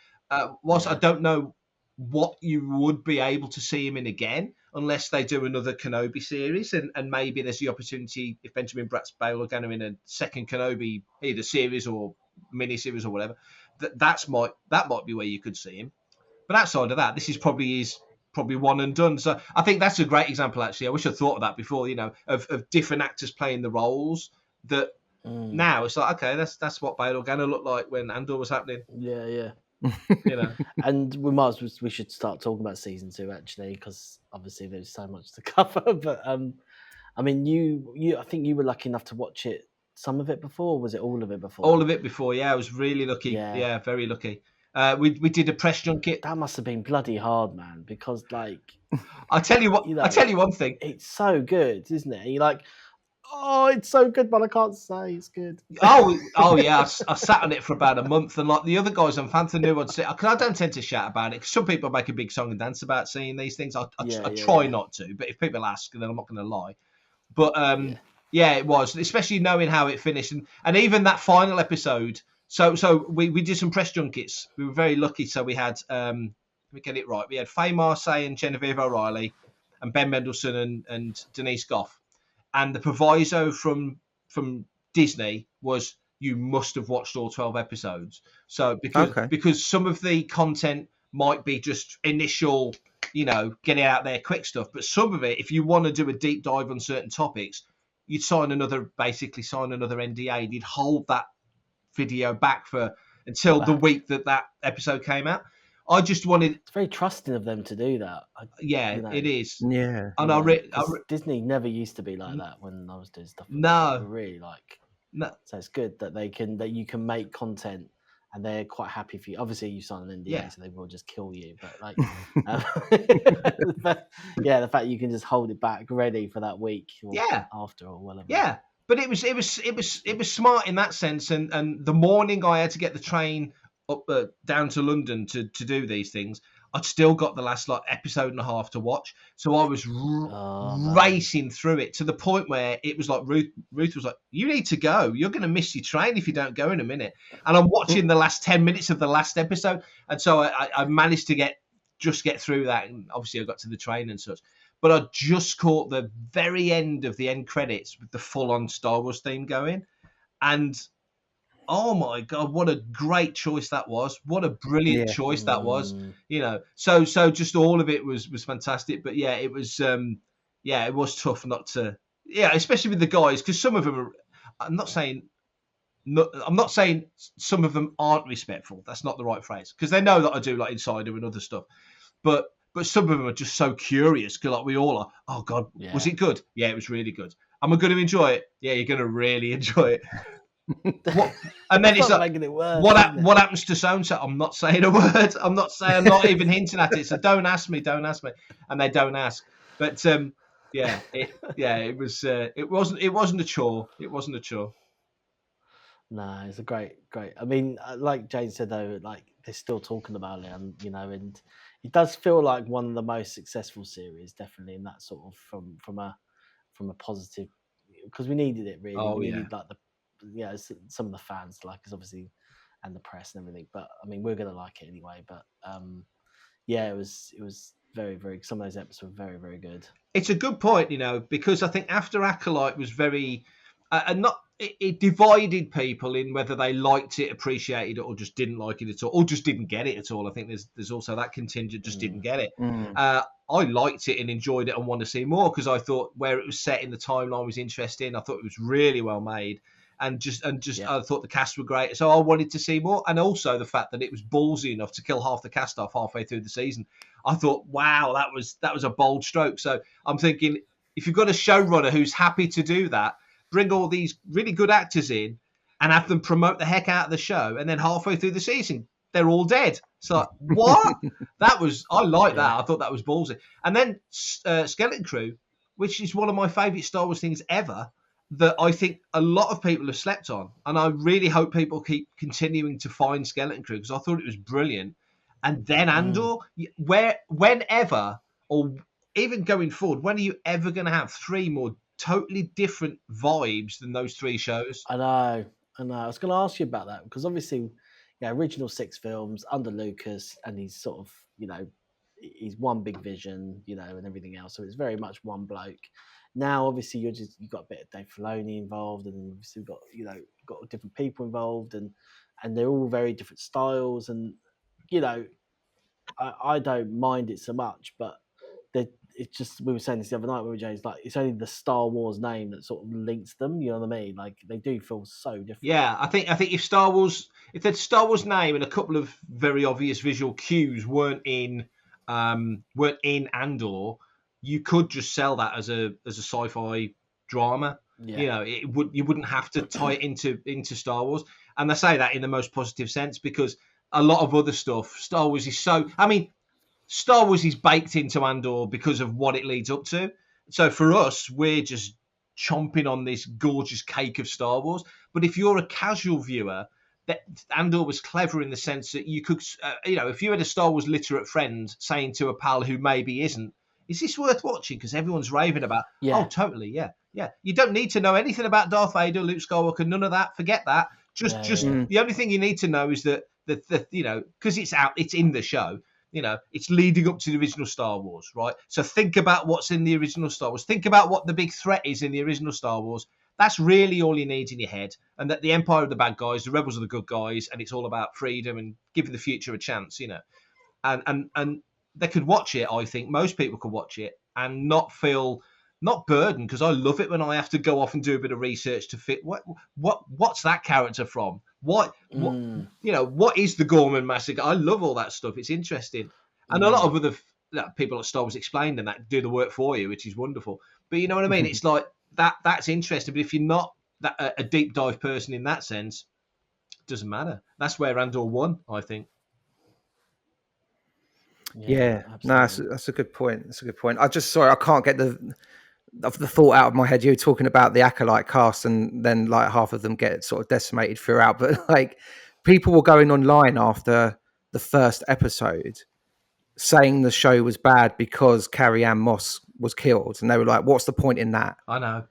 whilst Yeah. I don't know what you would be able to see him in again, unless they do another Kenobi series, and maybe there's the opportunity if Benjamin Bratt's Bail Organa in a second Kenobi, either series or mini-series or whatever, that might be where you could see him. But outside of that, this is probably one and done. So I think that's a great example, actually. I wish I'd thought of that before, of different actors playing the roles that now it's like, okay, that's what Bail Organa looked like when Andor was happening. Yeah. And we should start talking about season 2 actually, because obviously there's so much to cover. But I mean, you I think you were lucky enough to watch it, some of it before, or was it all of it before? All of it before, yeah. I was really lucky. Yeah, very lucky. We did a press junket. That must have been bloody hard, man, because I tell you what, I tell you one thing. It's so good, isn't it? You're like, oh, it's so good, but I can't say it's good. Oh yeah, I sat on it for about a month, and like the other guys on Fantha Tracks, because I don't tend to shout about it. Cause some people make a big song and dance about seeing these things. I try not to, but if people ask, then I'm not going to lie. But yeah, it was, especially knowing how it finished, and even that final episode. So we did some press junkets. We were very lucky. So we had let me get it right. We had Faye Marsay and Genevieve O'Reilly, and Ben Mendelsohn and Denise Goff. And the proviso from Disney was you must have watched all 12 episodes. So because some of the content might be just initial, getting out there quick stuff, but some of it, if you want to do a deep dive on certain topics, you'd sign another NDA. You'd hold that video back until the week that episode came out. I just wanted. It's very trusting of them to do that. It is. Yeah. And Disney never used to be like that when I was doing stuff. No. Really No. So it's good that you can make content and they're quite happy for you. Obviously, you sign an NDA, so they will just kill you. But the fact you can just hold it back ready for that week, or after or whatever. Yeah, but it was smart in that sense. And the morning I had to get the train up down to London to do these things, I'd still got the last episode and a half to watch. So I was racing through it to the point where it was like Ruth was like, "You need to go. You're going to miss your train if you don't go in a minute." And I'm watching the last 10 minutes of the last episode, and so I managed to get through that. And obviously I got to the train and such. But I just caught the very end of the end credits with the full-on Star Wars theme going, and oh my God, what a great choice that was. What a brilliant choice that was. So just all of it was fantastic. But yeah, it was tough not to, especially with the guys, because some of them are, I'm not saying some of them aren't respectful. That's not the right phrase, because they know that I do like Insider and other stuff. But some of them are just so curious, because like we all are. Oh God, was it good? Yeah, it was really good. Am I going to enjoy it? Yeah, you're going to really enjoy it. And then it's like, what happens to so and so? I'm not saying a word. I'm not even hinting at it. So don't ask me. And they don't ask. But it wasn't a chore. It wasn't a chore. No, it's a great. I mean, like Jane said though, like they're still talking about it, and and it does feel like one of the most successful series, definitely in that sort of from a positive, because we needed it really. We needed like some of the fans like us obviously, and the press and everything. But I mean, we're gonna like it anyway. But it was very, very. Some of those episodes were very, very good. It's a good point, because I think after Acolyte was very, it divided people in whether they liked it, appreciated it, or just didn't like it at all, or just didn't get it at all. I think there's also that contingent just didn't get it. I liked it and enjoyed it and want to see more, because I thought where it was set in the timeline was interesting. I thought it was really well made. And I thought the cast were great, so I wanted to see more. And also the fact that it was ballsy enough to kill half the cast off halfway through the season, I thought, wow, that was a bold stroke. So I'm thinking, if you've got a showrunner who's happy to do that, bring all these really good actors in and have them promote the heck out of the show, and then halfway through the season they're all dead. It's like, what? I like that. I thought that was ballsy. And then Skeleton Crew, which is one of my favourite Star Wars things ever, that I think a lot of people have slept on. And I really hope people keep continuing to find Skeleton Crew, because I thought it was brilliant. And then Andor, whenever or even going forward, when are you ever going to have 3 more totally different vibes than those 3 shows? I know. I was going to ask you about that because obviously, original 6 films under Lucas, and he's sort of, he's one big vision, and everything else. So it's very much one bloke. Now, obviously, you've got a bit of Dave Filoni involved, and obviously you've got different people involved, and they're all very different styles, and I don't mind it so much, but it's just, we were saying this the other night, Jay, it's like it's only the Star Wars name that sort of links them. You know what I mean? Like they do feel so different. Yeah, I think if Star Wars, if the Star Wars name and a couple of very obvious visual cues weren't in Andor, you could just sell that as a sci-fi drama. Yeah. You wouldn't have to tie it into Star Wars. And I say that in the most positive sense because a lot of other stuff, Star Wars is Star Wars is baked into Andor because of what it leads up to. So for us, we're just chomping on this gorgeous cake of Star Wars. But if you're a casual viewer, that Andor was clever in the sense that you could, if you had a Star Wars literate friend saying to a pal who maybe isn't, is this worth watching? Because everyone's raving about, oh, totally, yeah. You don't need to know anything about Darth Vader, Luke Skywalker, none of that. Forget that. The only thing you need to know is that because it's in the show. It's leading up to the original Star Wars, right? So think about what's in the original Star Wars. Think about what the big threat is in the original Star Wars. That's really all you need in your head. And that the Empire are the bad guys, the Rebels are the good guys, and it's all about freedom and giving the future a chance, And they could watch it, I think. Most people could watch it and not feel not burdened, because I love it when I have to go off and do a bit of research to fit what's that character from? What is the Gorman Massacre? I love all that stuff. It's interesting. And a lot of other people at Star Wars Explained and that do the work for you, which is wonderful. But you know what I mean? It's like that's interesting. But if you're not a deep dive person in that sense, it doesn't matter. That's where Andor won, I think. Yeah, no, that's a good point. That's a good point. I can't get the thought out of my head. You were talking about the Acolyte cast, and then like half of them get sort of decimated throughout. But like people were going online after the first episode saying the show was bad because Carrie-Anne Moss was killed, and they were like, "What's the point in that?" I know.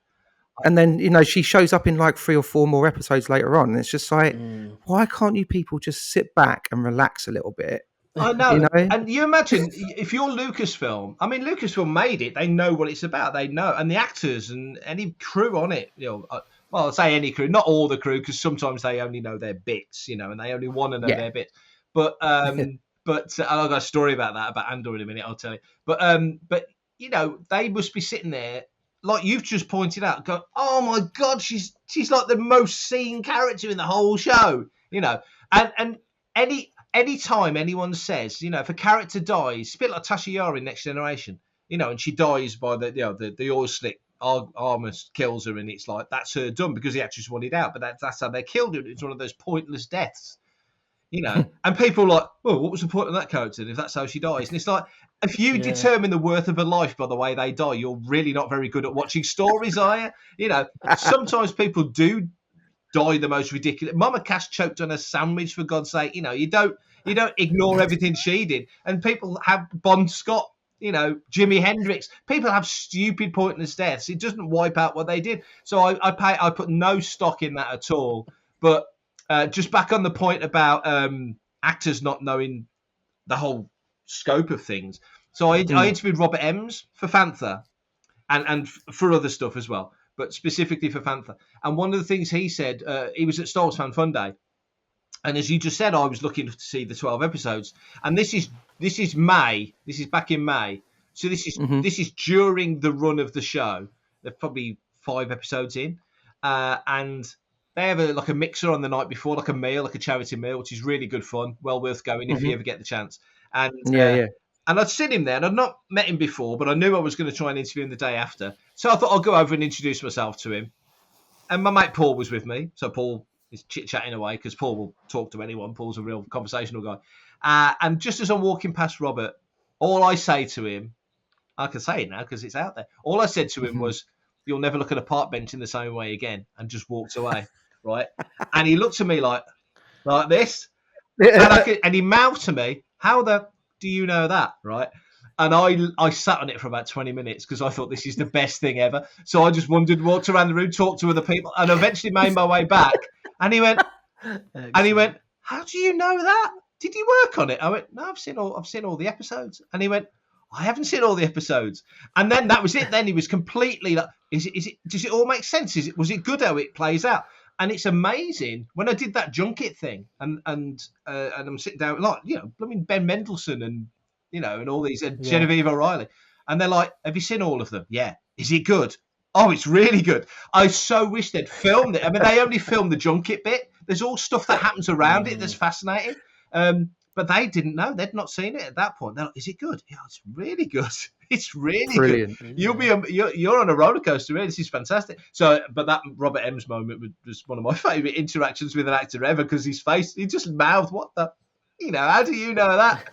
And then she shows up in like 3 or 4 more episodes later on, and it's just like, why can't you people just sit back and relax a little bit? I know. And you imagine if you're Lucasfilm, Lucasfilm made it, they know what it's about, they know, and the actors and any crew on it, I'll say any crew, not all the crew, because sometimes they only know their bits, and they only want to know their bits. But I've got a story about that, about Andor in a minute, I'll tell you. But they must be sitting there, like you've just pointed out, go, oh my God, she's like the most seen character in the whole show, and any time anyone says, if a character dies, it's a bit like Tasha Yar in Next Generation, and she dies by the oil slick armor kills her, and it's like that's her done because the actress wanted out, but that's how they killed her. It's one of those pointless deaths, and people are like, well, what was the point of that character if that's how she dies? And it's like, if you determine the worth of a life by the way they die, you're really not very good at watching stories, are you? Sometimes people do die the most ridiculous. Mama Cass choked on a sandwich, for God's sake. You don't ignore everything she did. And people have Bon Scott, Jimi Hendrix. People have stupid, pointless deaths. It doesn't wipe out what they did. So I put no stock in that at all. But just back on the point about actors not knowing the whole scope of things. So I interviewed Robert Ems for Fantha and for other stuff as well, but specifically for Fantha. And one of the things he said, he was at Star Wars Fan Fun Day, and as you just said, I was looking to see the 12 episodes, and this is May. This is back in May, so this is during the run of the show. They're probably 5 episodes in, and they have a mixer on the night before, like a meal, like a charity meal, which is really good fun, well worth going if you ever get the chance. And and I'd seen him there, and I'd not met him before, but I knew I was going to try and interview him the day after. So I thought I'll go over and introduce myself to him. And my mate Paul was with me. So Paul is chit-chatting away because Paul will talk to anyone. Paul's a real conversational guy. And just as I'm walking past Robert, all I say to him, I can say it now because it's out there. All I said to him was, "You'll never look at a park bench in the same way again," and just walked away, right? And he looked at me like this. And he mouthed to me, "How the do you know that?" Right? And I sat on it for about 20 minutes because I thought this is the best thing ever. So I just wandered, walked around the room, talked to other people, and eventually made my way back. And he went, "How do you know that? Did you work on it?" I went, "No, I've seen all the episodes." And he went, "I haven't seen all the episodes." And then that was it. Then he was completely like, "Is it? Does it all make sense? Was it good how it plays out?" And it's amazing when I did that junket thing, and I'm sitting down, like, Ben Mendelsohn and and all these, Genevieve O'Reilly, and they're like, "Have you seen all of them?" "Yeah." "Is it good?" "Oh, it's really good." I so wish they'd filmed it. I mean, they only filmed the junket bit. There's all stuff that happens around it that's fascinating. But they didn't know. They'd not seen it at that point. They're like, "Is it good?" "Yeah, it's really good. It's really Brilliant. good. You're on a roller coaster. Really, this is fantastic." So, but that Robert Ems moment was one of my favourite interactions with an actor ever, because his face, he just mouthed, "What the, how do you know that?"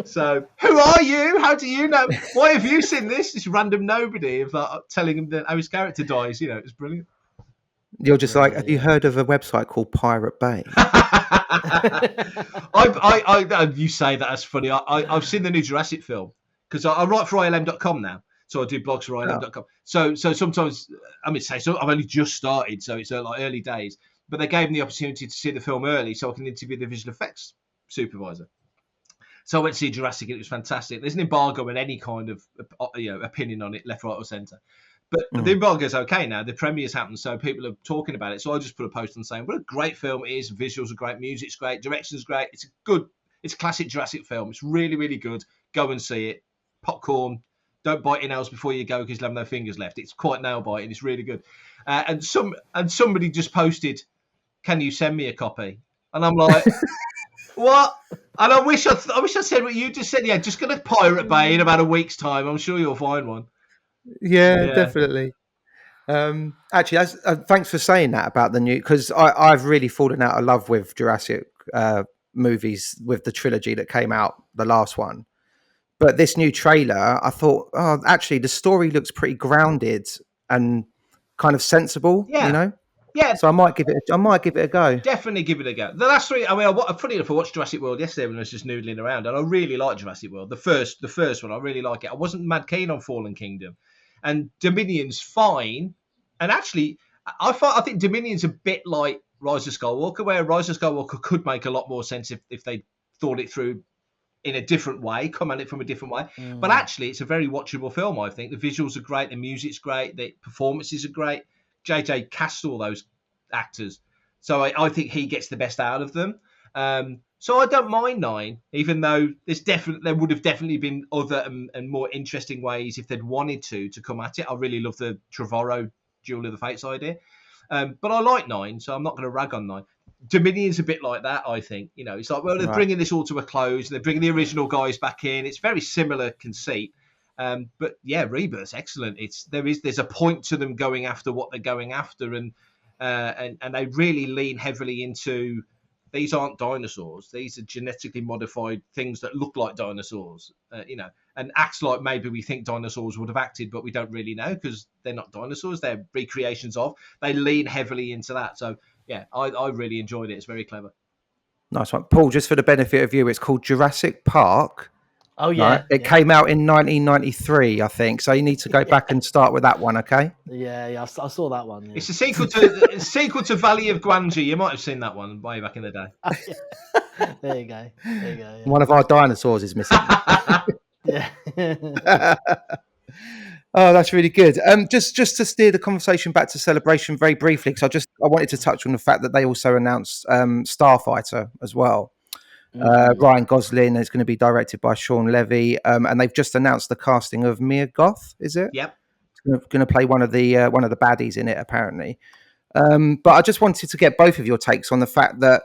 So, "Who are you? How do you know? Why have you seen this?" This random nobody of like telling him that how his character dies. It was brilliant. You're just like, have you heard of a website called Pirate Bay? You say that, that's funny. I've seen the new Jurassic film because I write for ILM.com now, so I do blogs for ILM.com. So sometimes, so I've only just started, so it's like early days. But they gave me the opportunity to see the film early, so I can interview the visual effects supervisor. So I went to see Jurassic, and it was fantastic. There's an embargo on any kind of opinion on it, left, right, or centre. But the embargo's okay now. The premiere's happened, so people are talking about it. So I just put a post on saying what a great film it is. Visuals are great, music's great, direction's great. It's a classic Jurassic film. It's really, really good. Go and see it. Popcorn. Don't bite your nails before you go because you'll have no fingers left. It's quite nail biting. It's really good. And somebody just posted, "Can you send me a copy?" And I'm like, what? And I wish I said what you just said. Yeah, just going to Pirate Bay in about a week's time. I'm sure you'll find one. Yeah, definitely. Actually, thanks for saying that about the new, because I've really fallen out of love with Jurassic movies, with the trilogy that came out, the last one. But this new trailer, I thought, oh, actually, the story looks pretty grounded and kind of sensible. Yeah. So I might give it a go. Definitely give it a go. The last three, funny enough, I watched Jurassic World yesterday when I was just noodling around, and I really like Jurassic World. The first one, I really like it. I wasn't mad keen on Fallen Kingdom, and Dominion's fine. And actually, I think Dominion's a bit like Rise of Skywalker, where Rise of Skywalker could make a lot more sense if they thought it through in a different way, come at it from a different way. But actually, it's a very watchable film, I think. The visuals are great, the music's great, the performances are great. JJ cast all those actors, so I think he gets the best out of them. So I don't mind 9, even though there would have definitely been other and more interesting ways if they'd wanted to come at it. I really love the Trevorrow Duel of the Fates idea, but I like 9, so I'm not going to rag on 9. Dominion's a bit like that, I think. It's like, well, they're bringing this all to a close, and they're bringing the original guys back in. It's very similar conceit. But yeah, Rebirth's excellent. There's a point to them going after what they're going after, and they really lean heavily into, these aren't dinosaurs. These are genetically modified things that look like dinosaurs, and acts like maybe we think dinosaurs would have acted, but we don't really know because they're not dinosaurs. They're recreations of. They lean heavily into that. So yeah, I really enjoyed it. It's very clever. Nice one. Paul, just for the benefit of you, it's called Jurassic Park. Oh, yeah. Right? It came out in 1993, I think. So you need to go back and start with that one, okay? Yeah, I saw that one. Yeah. It's a sequel to Valley of Guanji. You might have seen that one way back in the day. There you go. Yeah. One of our dinosaurs is missing. Yeah. Oh, that's really good. Just to steer the conversation back to Celebration very briefly, because I wanted to touch on the fact that they also announced Starfighter as well. Ryan Gosling is going to be directed by Sean Levy, and they've just announced the casting of Mia Goth. Is it? Yep. Going to play one of the baddies in it, apparently. But I just wanted to get both of your takes on the fact that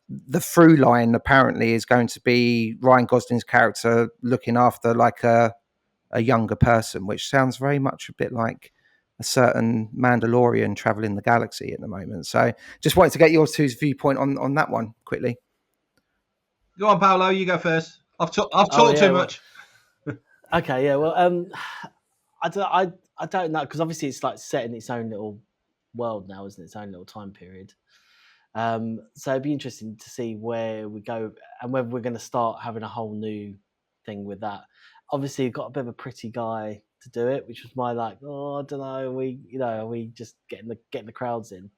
the through line apparently is going to be Ryan Gosling's character looking after like a younger person, which sounds very much a bit like a certain Mandalorian traveling the galaxy at the moment. So just wanted to get your two's viewpoint on that one quickly. Go on, Paolo, you go first. I've talked too much. Okay, yeah. Well, I don't know, because obviously it's like set in its own little world now, isn't it? Its own little time period. So it'd be interesting to see where we go and whether we're going to start having a whole new thing with that. obviously you've got a bit of a pretty guy to do it, which was my I don't know, are we just getting the crowds in?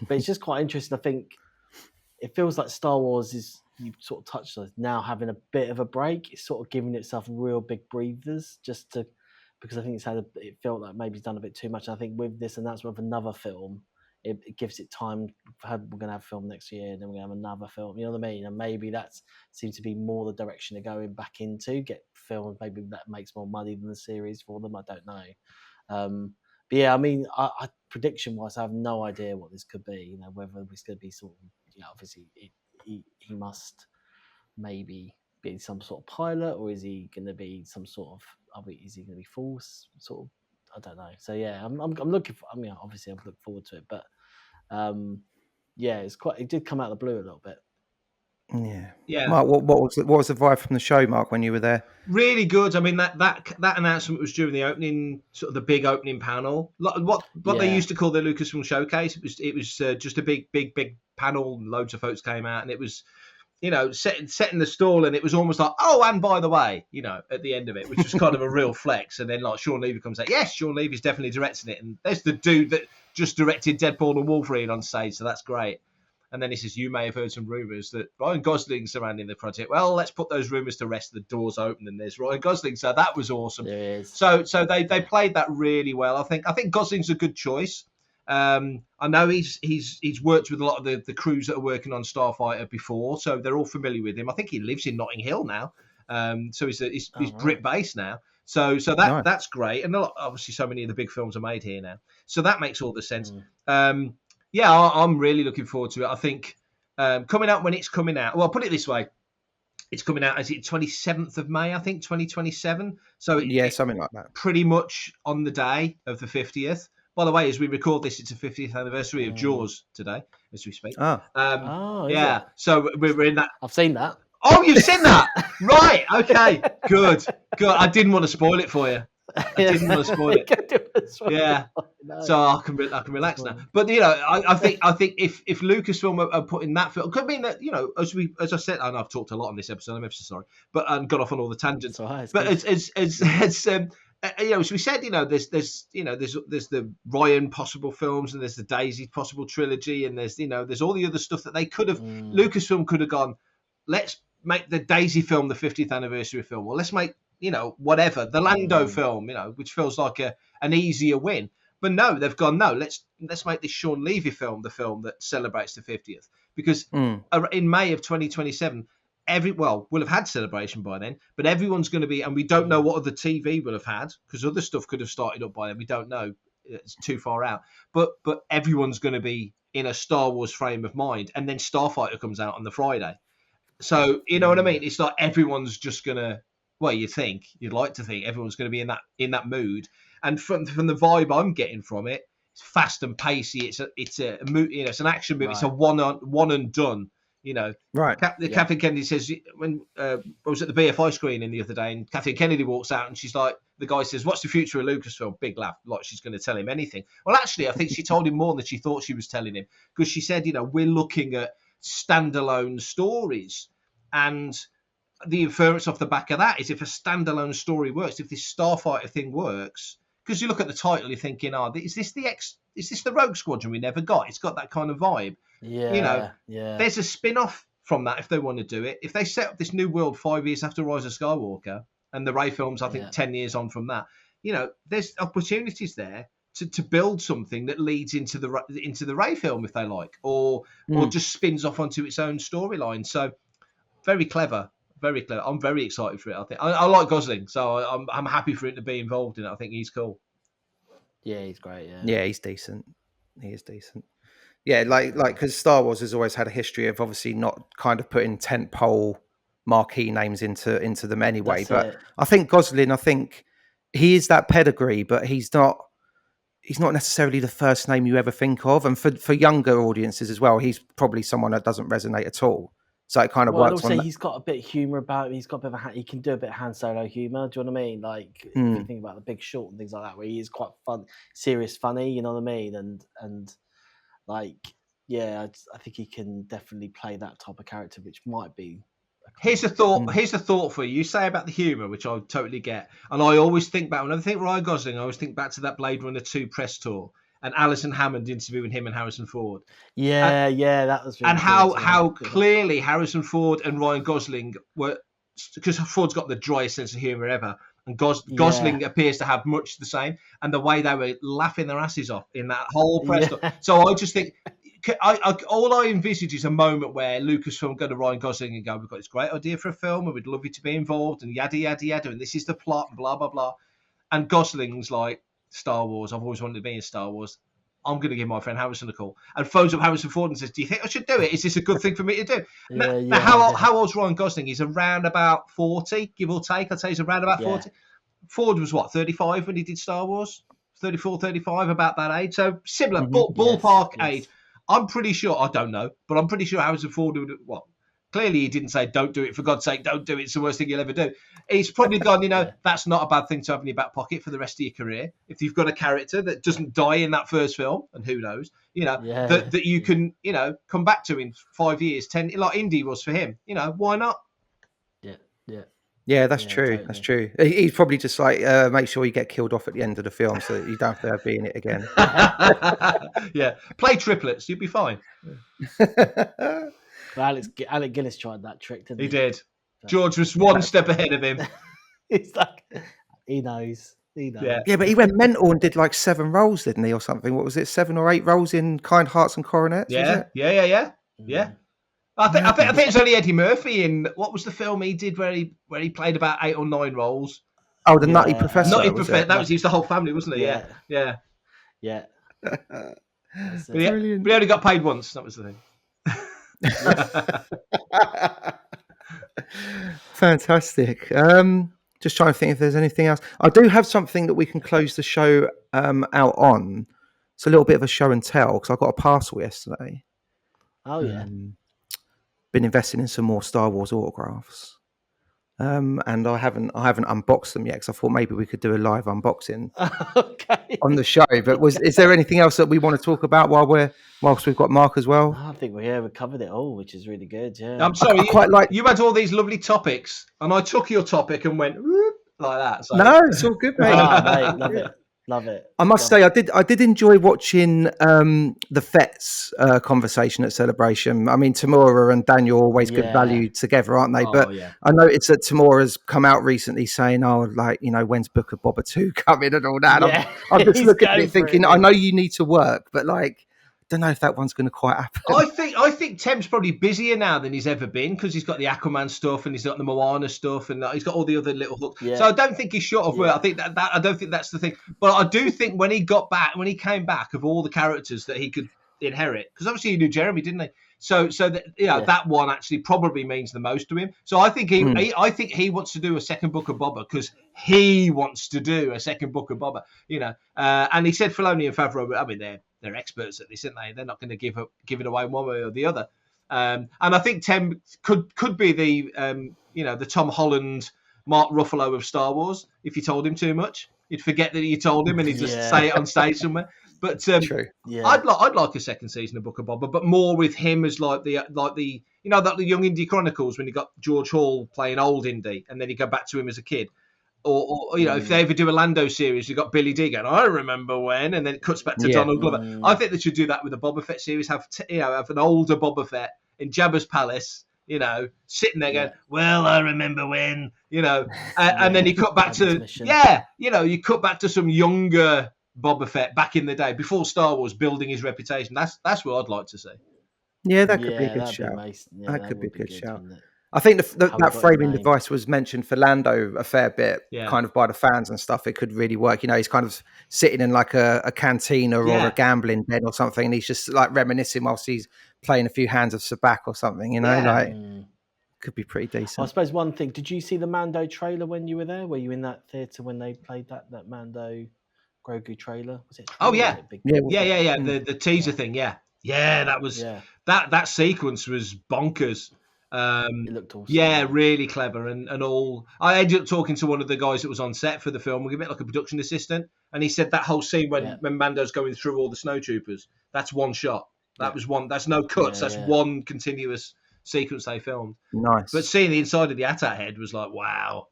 But it's just quite interesting. I think it feels like Star Wars is, you sort of touched on, now having a bit of a break. It's sort of giving itself real big breathers because I think it felt like maybe it's done a bit too much. And I think with this announcement of another film, it gives it time. We're going to have a film next year, and then we're going to have another film. You know what I mean? And maybe that seems to be more the direction they're going back into. Get films, maybe that makes more money than the series for them. I don't know. But yeah, I mean, I prediction-wise, I have no idea what this could be. You know, whether it's going to be sort of, obviously he must maybe be some sort of pilot, or is he going to be some sort of? Is he going to be full sort of? I don't know. So yeah, I'm looking for. I mean, obviously, I'm looking forward to it, but yeah, it did come out of the blue a little bit. Yeah. Mark, what was the vibe from the show, Mark, when you were there? Really good. I mean, that announcement was during the opening, sort of the big opening panel. What they used to call the Lucasfilm Showcase. It was just a big panel. Loads of folks came out, and it was, setting the stall, and it was almost like, oh, and by the way, at the end of it, which was kind of a real flex. And then Sean Levy comes out, yes, Sean Levy's definitely directing it, and there's the dude that just directed Deadpool and Wolverine on stage, so that's great. And then he says, you may have heard some rumours that Ryan Gosling's surrounding the project. Well, let's put those rumours to rest. The door's open and there's Ryan Gosling. So that was awesome. There is. So they played that really well. I think Gosling's a good choice. I know he's worked with a lot of the crews that are working on Starfighter before, so they're all familiar with him. I think he lives in Notting Hill now. So he's Brit based now. So that's great. And obviously so many of the big films are made here now. So that makes all the sense. Yeah, I'm really looking forward to it. I think coming out when it's coming out. Well, I'll put it this way: it's coming out as 27th of May, I think, 2027. So something like that. Pretty much on the day of the 50th. By the way, as we record this, it's a 50th anniversary of Jaws today, as we speak. Yeah. So we're in that. I've seen that. Oh, you've seen that, right? Okay, good. I didn't want to spoil it for you. I didn't want to spoil it. Yeah, no. So I can relax now. But I think if Lucasfilm are putting that film, could mean that as I said, and I've talked a lot on this episode. I'm ever so sorry, but got off on all the tangents. Right, but as we said, there's the Ryan possible films, and there's the Daisy possible trilogy, and there's all the other stuff that they could have. Lucasfilm could have gone, let's make the Daisy film the 50th anniversary film, or let's make whatever, the Lando film, which feels like an easier win. But no, they've gone, no, let's make this Sean Levy film the film that celebrates the 50th. Because in May of 2027, we'll have had Celebration by then, but everyone's going to be, and we don't know what other TV will have had, because other stuff could have started up by then. We don't know. It's too far out. But everyone's going to be in a Star Wars frame of mind, and then Starfighter comes out on the Friday. So, you know what I mean? It's like everyone's just going to, well, you'd like to think everyone's going to be in that mood. And from the vibe I'm getting from it, it's fast and pacey. It's an action movie. Right. It's a one and done. Right. Kathleen Kennedy says, when I was at the BFI screening the other day, and Kathleen Kennedy walks out and she's like, the guy says, "What's the future of Lucasfilm?" Big laugh, like she's going to tell him anything. Well, actually, I think she told him more than she thought she was telling him, because she said, we're looking at standalone stories, and the inference off the back of that is, if a standalone story works, if this Starfighter thing works, because you look at the title, you're thinking, is this the Rogue Squadron we never got? It's got that kind of vibe. Yeah. There's a spin-off from that if they want to do it. If they set up this new world 5 years after Rise of Skywalker, and the Rey films, I think 10 years on from that, there's opportunities there to build something that leads into the Rey film if they like, or just spins off onto its own storyline. So very clever. Very clever. I'm very excited for it. I think I like Gosling, so I'm happy for him to be involved in it. I think he's cool. Yeah, he's great. Yeah, he's decent. He is decent. Yeah, like because Star Wars has always had a history of obviously not kind of putting tentpole marquee names into them anyway. I think Gosling, he is that pedigree, but he's not necessarily the first name you ever think of. And for younger audiences as well, he's probably someone that doesn't resonate at all. So it kind of works. Also, he's got a bit of humour about him. He's got a bit of he can do a bit of Han Solo humour. Do you know what I mean? Like if you think about The Big Short and things like that, where he is quite fun, serious, funny. You know what I mean? And like, yeah, I think he can definitely play that type of character, which might be Here's a thought. Here's a thought for you. You say about the humour, which I totally get, and I always think back when I think Ryan Gosling. I always think back to that Blade Runner 2 press tour and Alison Hammond interviewing him and Harrison Ford. Yeah, that was. Really And cool how clearly Harrison Ford and Ryan Gosling were, because Ford's got the driest sense of humour ever, and Gosling appears to have much the same, and the way they were laughing their asses off in that whole press tour. So I just think. All I envisage is a moment where Lucasfilm go to Ryan Gosling and go, we've got this great idea for a film and we'd love you to be involved and yada, yada, yada, and this is the plot and blah, blah, blah. And Gosling's like, Star Wars, I've always wanted to be in Star Wars. I'm going to give my friend Harrison a call. And phones up Harrison Ford and says, do you think I should do it? Is this a good thing for me to do? Now, how old's Ryan Gosling? He's around about 40, give or take. I'd say he's around about 40. Ford was, 35 when he did Star Wars? 34, 35, about that age. So similar, ballpark age. I'm pretty sure, I don't know, but I'm pretty sure Harrison Ford would, clearly he didn't say, don't do it, for God's sake, don't do it, it's the worst thing you'll ever do. He's probably gone, that's not a bad thing to have in your back pocket for the rest of your career. If you've got a character that doesn't die in that first film, and who knows, that you can, come back to in 5 years, 10, like Indy was for him, why not? Yeah, that's true. Totally. That's true. He's probably just like, make sure you get killed off at the end of the film so that you don't have to be in it again. Yeah. Play triplets. You'll be fine. Well, Alec Guinness tried that trick, didn't he? He did. George was one step ahead of him. It's like, he knows. Yeah, but he went mental and did like 7 roles, didn't he, or something? What was it, 7 or 8 roles in Kind Hearts and Coronets? Yeah. I think it was only Eddie Murphy in, what was the film he did where he played about 8 or 9 roles? Oh, the Nutty Professor. Nutty Professor. That was the whole family, wasn't it? Yeah. But he only got paid once. That was the thing. Fantastic. Just trying to think if there's anything else. I do have something that we can close the show out on. It's a little bit of a show and tell because I got a parcel yesterday. Oh yeah. Been investing in some more Star Wars autographs, and I haven't unboxed them yet because I thought maybe we could do a live unboxing on the show. But is there anything else that we want to talk about whilst we've got Mark as well? I think we covered it all, which is really good. Yeah, I'm sorry. You had all these lovely topics, and I took your topic and went like that. So. No, it's all good, mate. Mate, love it. I must say, I did enjoy watching the Fett's conversation at Celebration. I mean, Tamura and Daniel are always good value together, aren't they? But I noticed that Tamura's come out recently saying, when's Book of Boba 2 coming and all that. And I'm just looking at it thinking, I know you need to work, but don't know if that one's going to quite happen. I think Tem's probably busier now than he's ever been because he's got the Aquaman stuff and he's got the Moana stuff and he's got all the other little hooks. Yeah. So I don't think he's short of work. I think that I don't think that's the thing. But I do think when he came back of all the characters that he could inherit, because obviously he knew Jeremy, didn't he? So that one actually probably means the most to him. So I think he wants to do a second Book of Boba because he wants to do a second Book of Boba. And he said Filoni and Favreau. I mean, they're experts at this, aren't they? They're not going to give it away one way or the other. And I think Tem could be the Tom Holland, Mark Ruffalo of Star Wars. If you told him too much, you'd forget that you told him, and he'd just say it on stage somewhere. But True. Yeah. I'd like a second season of Book of Boba, but more with him as like the the Young Indy Chronicles when you got George Hall playing old Indy, and then you go back to him as a kid. Or if they ever do a Lando series, you've got Billy D going, I remember when, and then it cuts back to Donald Glover. I think they should do that with the Boba Fett series. Have an older Boba Fett in Jabba's palace, sitting there going, well, I remember when, and then you cut back to you cut back to some younger Boba Fett back in the day before Star Wars building his reputation. That's what I'd like to see. Yeah, that could be a good shout. That could be a good shout. I think that framing device was mentioned for Lando a fair bit, kind of by the fans and stuff. It could really work. He's kind of sitting in like a cantina or a gambling den or something, and he's just like reminiscing whilst he's playing a few hands of sabacc or something. Could be pretty decent. I suppose one thing. Did you see the Mando trailer when you were there? Were you in that theatre when they played that Mando Grogu trailer? Was it? Oh yeah, The teaser thing. Yeah, that was that sequence was bonkers. It looked awesome. Yeah, really clever and all. I ended up talking to one of the guys that was on set for the film, a bit like a production assistant, and he said that whole scene when Mando's going through all the snowtroopers, that's one shot. That was one. That's no cuts. That's one continuous sequence they filmed. Nice. But seeing the inside of the AT-AT head was like, wow.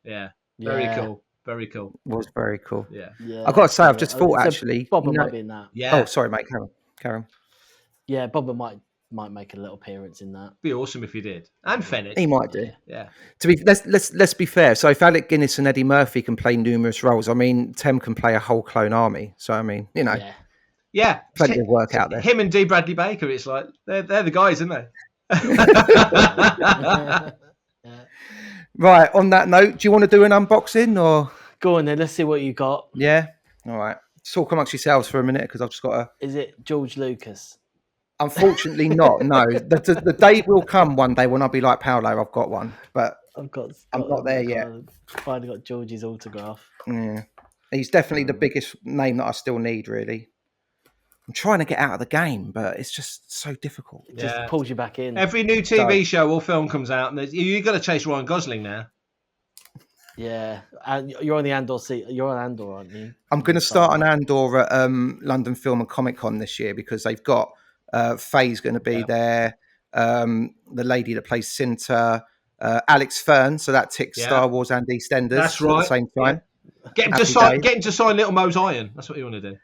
Yeah. Very Yeah. cool. Very cool. Was very cool. Yeah. Yeah, I've got to say, I've so, just thought so actually. Boba you know- might be in that. Yeah. Oh, sorry, mate. Karen. Yeah, Boba might make a little appearance in that. Be awesome if he did. And Fennec. He might do. Yeah. To be let's be fair. So if Alec Guinness and Eddie Murphy can play numerous roles, I mean, Tem can play a whole clone army. So I mean, you know, Yeah. Yeah. plenty of work out there. Him and D. Bradley Baker, it's like, they're the guys, aren't they? Yeah. Right. On that note, do you want to do an unboxing or? Go on then. Let's see what you got. Yeah. All right. Talk amongst yourselves for a minute because I've just got to. Is it George Lucas? Unfortunately, not. No. The day will come one day when I'll be like Paolo. I've got one, but I'm not there yet. Finally got George's autograph. yeah, he's definitely the biggest name that I still need. Really, I'm trying to get out of the game, but it's just so difficult. It just Yeah. pulls you back in. Every new TV show or film comes out, and you've got to chase Ryan Gosling now. Yeah, and you're on the Andor seat. You're on Andor, aren't you? I'm going to start an Andor at London Film and Comic Con this year because they've got Faye's going to be there, the lady that plays Cinta, Alex Fern, so that ticks Yeah. Star Wars and EastEnders That's at right. the same time. Get him Happy days. to sign Little Mo's Iron. That's what you want to do.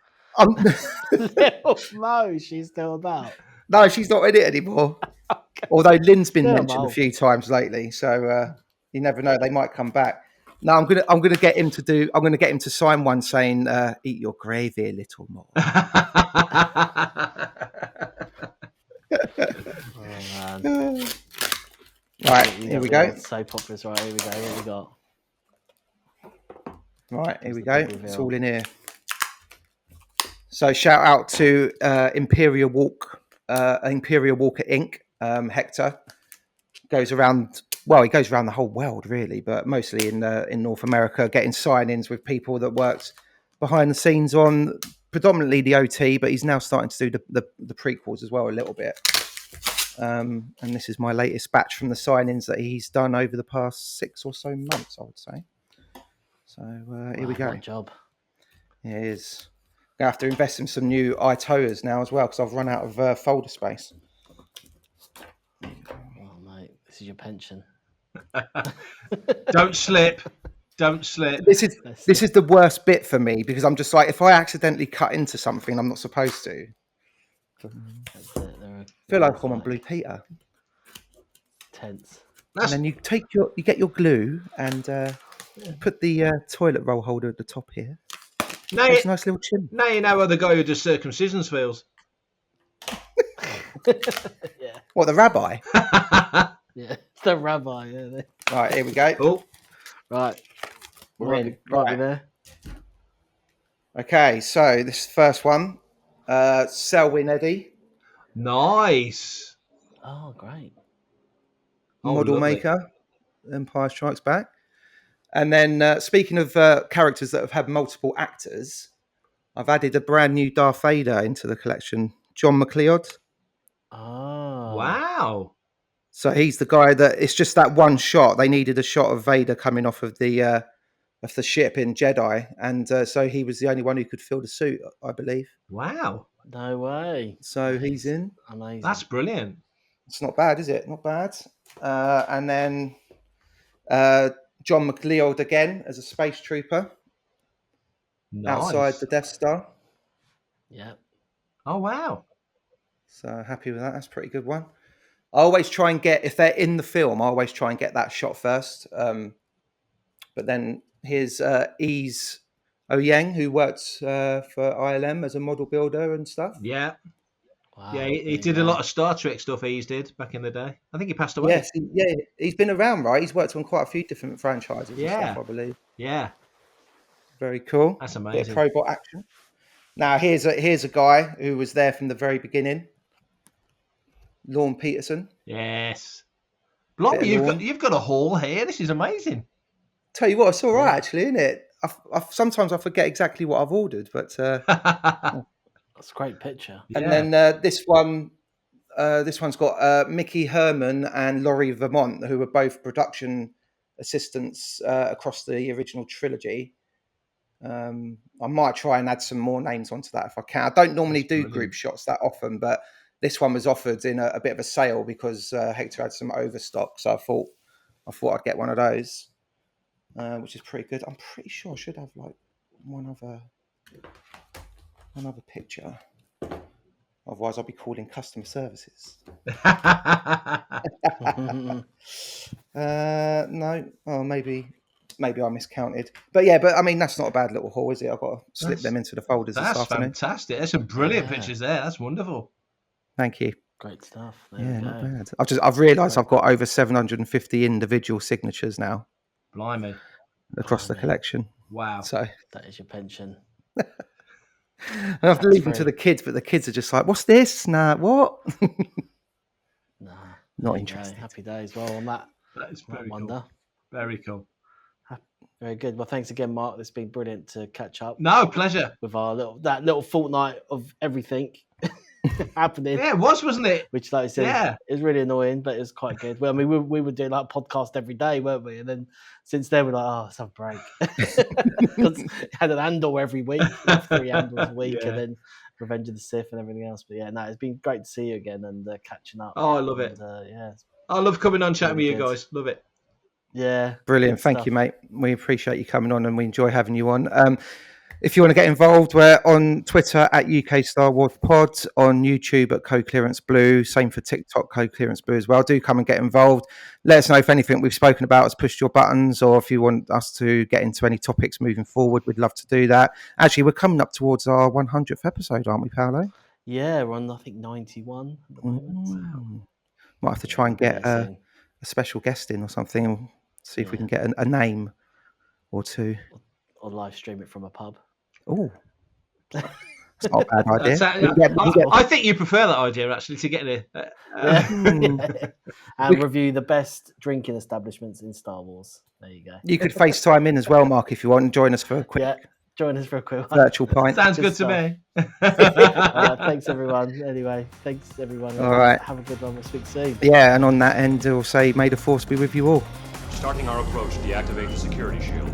Little Mo, she's still about. No, she's not in it anymore. Although Lynn's been Still mentioned Mo. a few times lately, so you never know, they might come back. No, I'm gonna get him to I'm gonna get him to sign one saying, "Eat your gravy a little more." Oh man. Right, You here know, we the go. old soap operas, right? Here we go. What we got? Right, here we the go. big It's reveal. all in here. So shout out to Imperial Walker Inc. Hector goes around. Well, he goes around the whole world really, but mostly in North America, getting sign-ins with people that worked behind the scenes on predominantly the OT, but he's now starting to do the prequels as well a little bit. And this is my latest batch from the sign-ins that he's done over the past 6 or so months, I would say. So here we Wow, go. what a job. It is. Gonna have to invest in some new iToas now as well because I've run out of folder space. Oh mate, this is your pension. Don't slip. Don't slip. This is the worst bit for me because I'm just like, if I accidentally cut into something I'm not supposed to, That's it. I feel like I'm on Blue Peter. Tense. And then you get your glue and put the toilet roll holder at the top here. Now It's a you, nice little chin. now you know how the guy who does circumcisions feels. Yeah, What, the rabbi? yeah. It's the rabbi. Yeah. Right, here we go. Oh, Right. We're in. Right Right. there. Okay, so this is the first one. Selwyn Eddy, nice. Oh, great. Oh, model lovely. maker, Empire Strikes Back. And then speaking of characters that have had multiple actors, I've added a brand new Darth Vader into the collection, John McLeod. Oh. Wow. So he's the guy that it's just that one shot. They needed a shot of Vader coming off of the ship in Jedi, and so he was the only one who could fill the suit, I believe. Wow. No way. So he's in. Amazing. That's brilliant. It's not bad, is it? Not bad. And then John McLeod again as a space trooper Nice. outside the Death Star. Yeah. Oh, wow. So happy with that. That's a pretty good one. I always try and get, if they're in the film, I always try and get that shot first. But then here's Ease Oyeng, who worked for ILM as a model builder and stuff. Yeah. Wow. Yeah, he there did you a go. lot of Star Trek stuff, he did back in the day. I think he passed away. Yes, he's been around, right? He's worked on quite a few different franchises and Yeah. stuff, I believe. Yeah. Very cool. That's Bit amazing. of Probot action. Now here's a guy who was there from the very beginning. Lorne Peterson. Yes. Blimey, Bit of lawn. you've got a haul here. This is amazing. Tell you what, it's all right actually, isn't it? Sometimes I forget exactly what I've ordered, but That's a great picture. and Yeah. then this one's got Mickey Herman and Laurie Vermont, who were both production assistants across the original trilogy. I might try and add some more names onto that if I can. I don't normally That's do brilliant. group shots that often, but this one was offered in a bit of a sale because Hector had some overstock. So I thought I'd get one of those, which is pretty good. I'm pretty sure I should have like one other picture. Otherwise, I'll be calling customer services. No, oh, maybe I miscounted. But yeah, I mean, that's not a bad little haul, is it? I've got to slip them into the folders this afternoon. That's fantastic. There's some brilliant pictures there. That's wonderful. Thank you. Great stuff. Yeah, not bad. I've realised I've got over 750 individual signatures now. Blimey. Across the collection. Wow. So that is your pension. I have to leave them to the kids, but the kids are just like, "What's this? Nah, what?" Nah, not interested. Happy days. Well, on that is very wonder. Cool. Very cool. Very good. Well, thanks again, Mark. It's been brilliant to catch up. No, pleasure. With our little fortnight of everything happening. Yeah, it was, wasn't it? Which, like I said, it was really annoying, but it was quite good. Well, I mean, we were doing like podcast every day, weren't we? And then since then, we're like, oh, let's have a break. Because had an Andor every week, 3 Andors a week, and then Revenge of the Sith and everything else. But yeah, no, it's been great to see you again and catching up. Oh, I love it. Yeah, I love coming on chatting with you guys. Love it. Yeah. Brilliant. Thank you, mate. We appreciate you coming on and we enjoy having you on. If you want to get involved, we're on Twitter at UK Star Wars Pod, on YouTube at Co-Clearance Blue, same for TikTok, Co-Clearance Blue as well. Do come and get involved. Let us know if anything we've spoken about has pushed your buttons, or if you want us to get into any topics moving forward, we'd love to do that. Actually, we're coming up towards our 100th episode, aren't we, Paolo? Yeah, we're on, I think, 91 at the moment. Might have to try and get a special guest in or something and see if we can get a name or two. Or live stream it from a pub. Oh, it's not a bad idea. I think you prefer that idea, actually, to get in and review the best drinking establishments in Star Wars. There you go. You could FaceTime in as well, Mark, if you want, and join us for a quick join us for a quick virtual pint. Sounds good to me. Thanks, everyone. Anyway, thanks, everyone. All right. Have a good one. We'll speak soon. Yeah, and on that end, we'll say, may the Force be with you all. Starting our approach, deactivate the security shield.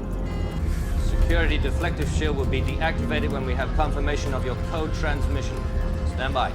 Security deflective shield will be deactivated when we have confirmation of your code transmission. Stand by.